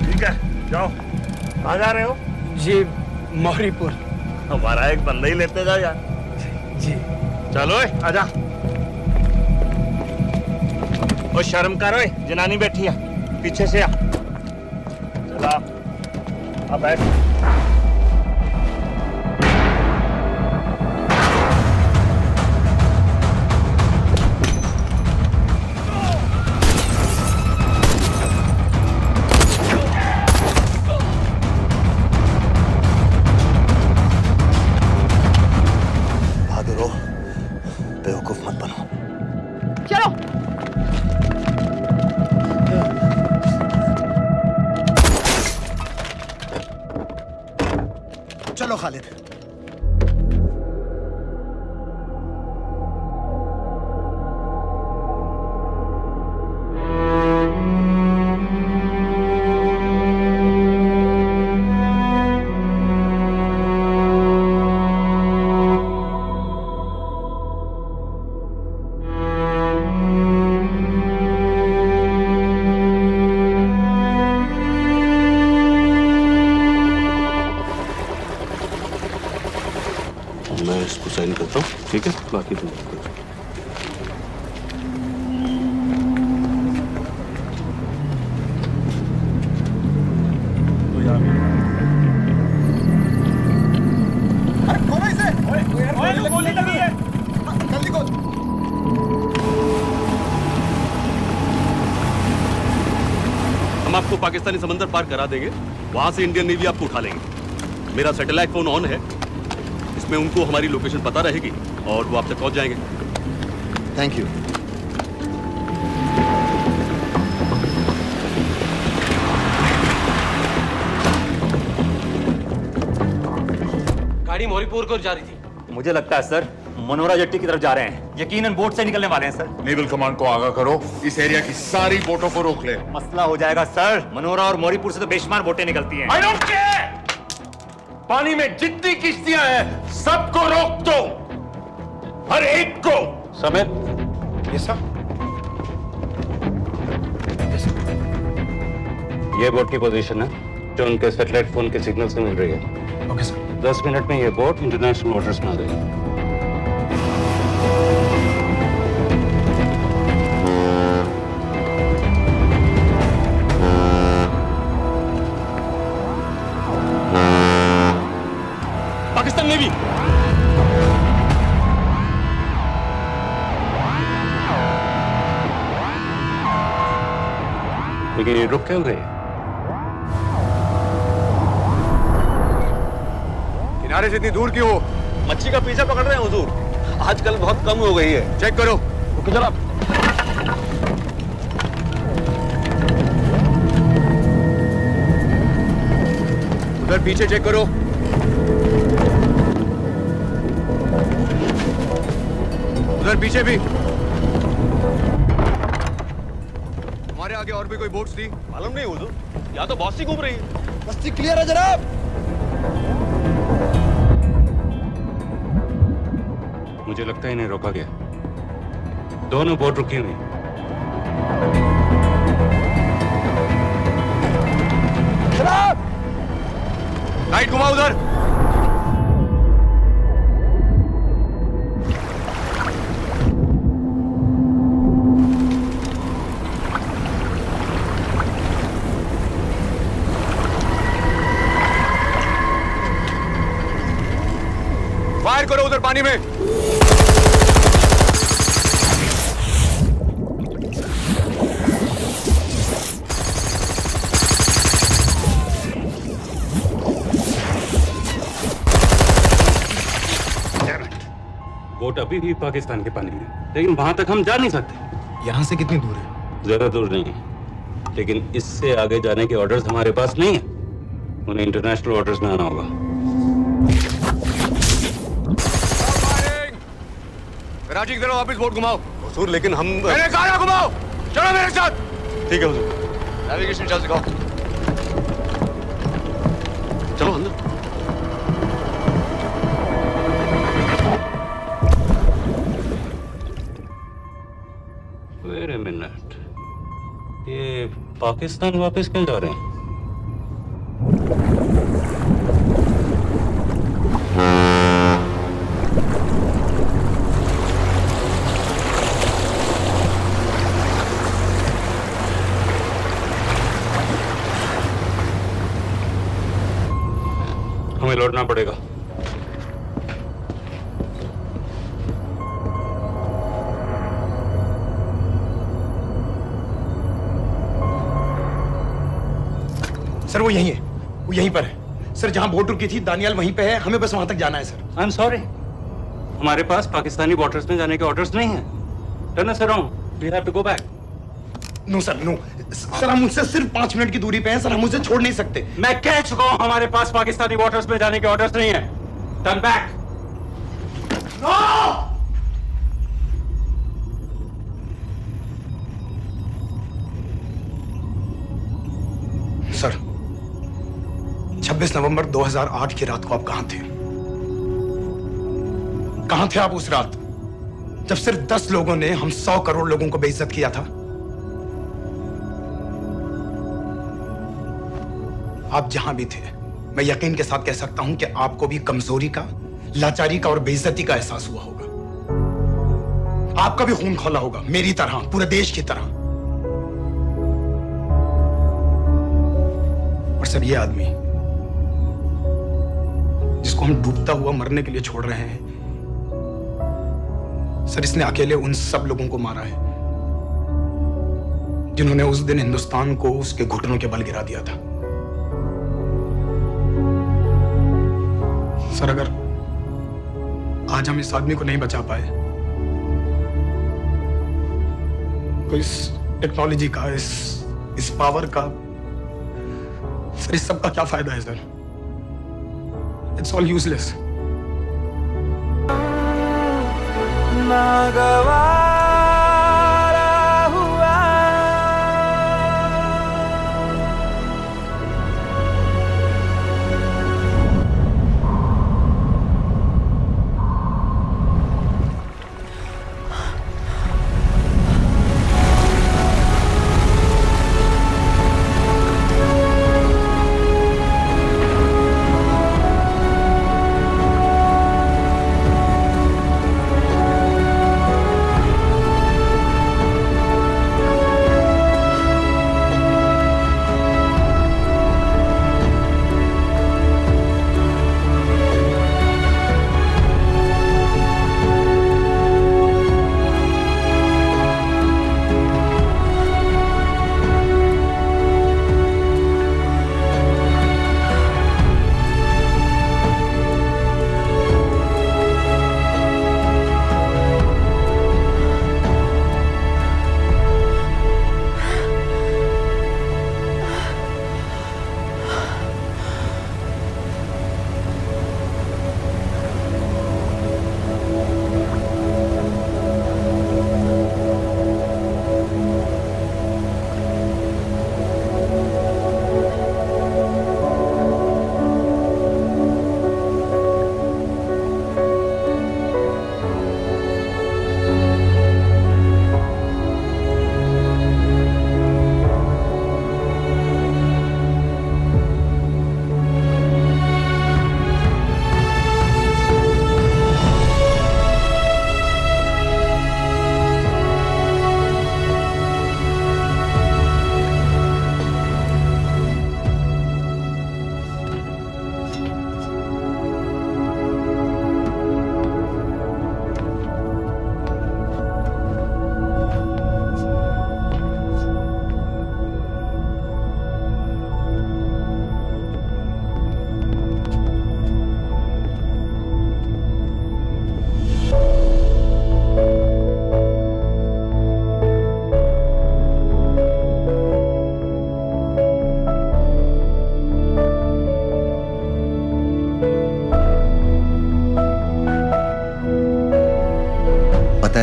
ठीक है, जाओ। कहाँ जा रहे हो?
जी, मौरीपुर।
हमारा एक बंदा ही लेते जाओ यार।
जी
चलो आजा। ओ शर्म करो, जनानी बैठी है, पीछे से आ। चला, अब बैठ।
बहादुर हो, बेवकूफ मत बनो।
चलो।
चलो खालिद।
मैं इसको साइन करता हूँ, ठीक है? बाकी तुम
हम आपको पाकिस्तानी समंदर पार करा देंगे, वहां से इंडियन नेवी आपको उठा लेंगे। मेरा सैटेलाइट फोन ऑन है, इसमें उनको हमारी लोकेशन पता रहेगी और वो आप तक पहुंच जाएंगे।
Thank you.
गाड़ी मोरीपुर को जा रही थी।
मुझे लगता है सर मनोरा जेट्टी की तरफ जा रहे हैं, यकीनन बोट से निकलने वाले हैं सर।
नेवल कमांड को आगाह करो, इस एरिया की सारी बोटों को रोक ले।
मसला हो जाएगा सर, मनोरा और मोरीपुर से तो बेशुमार बोटें निकलती हैं।
I don't care! पानी में जितनी किश्तियां हैं सबको रोक दो, हर एक को।
समेत
ये सर
ये बोट की पोजीशन है जो उनके सैटेलाइट फोन के सिग्नल से मिल रही है।
Okay sir.
10 मिनट में ये बोट इंटरनेशनल वाटर्स में आ जाएगी।
पाकिस्तान नेवी
लेकिन ये रुक क्यों गए?
किनारे से इतनी दूर क्यों हो? मच्छी का पीछा पकड़ रहे हैं हुजूर, आजकल बहुत कम हो गई है। चेक करो। ओके जनाब। उधर पीछे चेक करो। उधर पीछे भी। हमारे आगे और भी कोई बोट्स थी? मालूम नहीं हुजूर, यहाँ तो बहुत सी घूम रही है।
बस्ती क्लियर है जनाब।
मुझे लगता है इन्हें रोका गया। दोनों बोट रुकी हुई।
लाइट घुमाओ उधर। फायर करो उधर पानी में।
बोट अभी भी पाकिस्तान के पानी में, लेकिन वहां तक हम जा नहीं सकते।
यहाँ से कितनी दूर है?
ज्यादा दूर नहीं है, लेकिन इससे आगे जाने के ऑर्डर्स हमारे पास नहीं है। उन्हें इंटरनेशनल वाटर्स में आना होगा।
राजी की तरफ वापस बोट घुमाओ। हुजूर लेकिन हम मैंने कहा ना घुमाओ। चलो मेरे साथ। ठीक है हुजूर। नेविगेशन चार्ज दिखाओ। चलो अंदर।
वेट अ मिनट, ये पाकिस्तान वापस क्यों जा रहे हैं? हमें लौटना पड़ेगा।
सर वो यहीं है, वो यहीं पर है। सर जहां बोट रुकी थी दानियाल वहीं पे है, हमें बस वहां तक जाना है सर।
आई एम सॉरी, हमारे पास पाकिस्तानी वाटर्स में जाने के ऑर्डर्स नहीं है। Turn us around, we have to go back.
No sir no, sir हम उनसे सिर्फ 5 मिनट की दूरी पे हैं सर, हम उसे छोड़ नहीं सकते।
मैं कह चुका हूं हमारे पास पाकिस्तानी वाटर्स में जाने के ऑर्डर्स नहीं है। Turn back.
सर 26 नवंबर 2008 की रात को आप कहां थे? कहां थे आप उस रात जब सिर्फ 10 लोगों ने हम 100 करोड़ लोगों को बेइज्जत किया था? आप जहां भी थे, मैं यकीन के साथ कह सकता हूं कि आपको भी कमजोरी का, लाचारी का और बेइज्जती का एहसास हुआ होगा। आपका भी खून खौला होगा, मेरी तरह, पूरे देश की तरह। और सर ये आदमी जिसको हम डूबता हुआ मरने के लिए छोड़ रहे हैं, सर इसने अकेले उन सब लोगों को मारा है जिन्होंने उस दिन हिंदुस्तान को उसके घुटनों के बल गिरा दिया था। सर, अगर आज हम इस आदमी को नहीं बचा पाए तो इस टेक्नोलॉजी का, इस पावर का, सर इस सब का क्या फायदा है सर? It's all useless.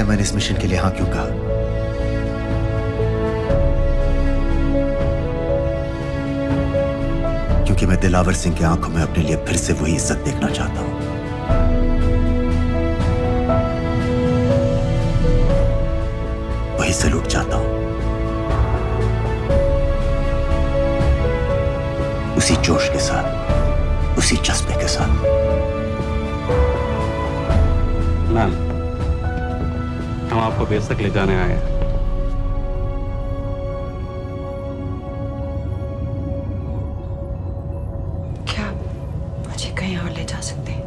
मैंने इस मिशन के लिए हाँ क्यों कहा? क्योंकि मैं दिलावर सिंह की आंखों में अपने लिए फिर से वही इज्जत देखना चाहता हूं, वही सैल्यूट चाहता हूं, उसी जोश के साथ, उसी जज्बे के साथ।
मैम, हम आपको बेस तक ले जाने आए हैं।
क्या मुझे कहीं और ले जा सकते हैं?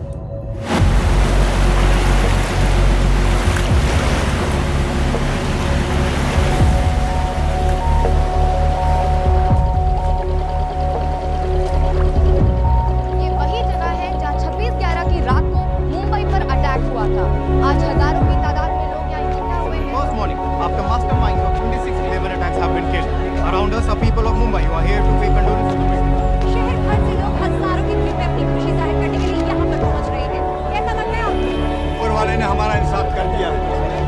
ये वही जगह है जहां 26/11 की रात को मुंबई पर अटैक हुआ था। आज हजारों की तादाद में लोग यहाँ इकट्ठा हुए हैं।
First morning, after masterminds of 26/11 attacks have been killed, around us are people of Mumbai who are here to pay condolence to the victims.
शहर भर से लोग हजारों की भीड़ में अपनी खुशी जाहिर करने के लिए यहाँ पर पहुँच रहे हैं। कैसा लग रहा है आपको?
ऊपर वाले ने हमारा इंसाफ कर दिया,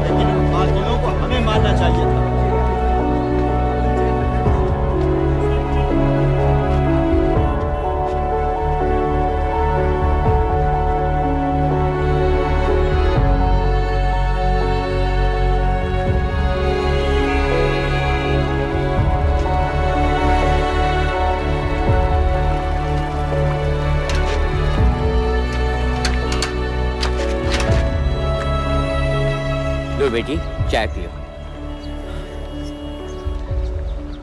लेकिन उन कातिलों को हमें मारना चाहिए था।
लो बेटी, चाय पियो।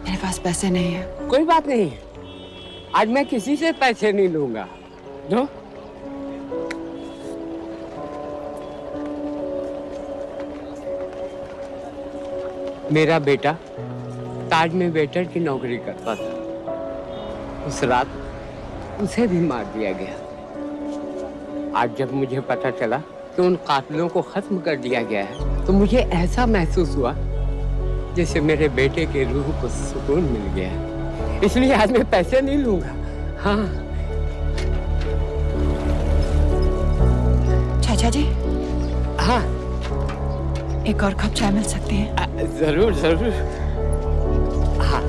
मेरे पास पैसे नहीं है।
कोई बात नहीं, आज मैं किसी से पैसे नहीं लूंगा। जो मेरा बेटा ताज में वेटर की नौकरी करता था। उस रात उसे भी मार दिया गया। आज जब मुझे पता चला कि उन कातिलों को खत्म कर दिया गया है तो मुझे ऐसा महसूस हुआ जैसे मेरे बेटे के रूह को सुकून मिल गया है। इसलिए आज मैं पैसे नहीं लूंगा। हाँ
चाचा जी।
हाँ
एक और कप चाय मिल सकती है?
जरूर जरूर। हाँ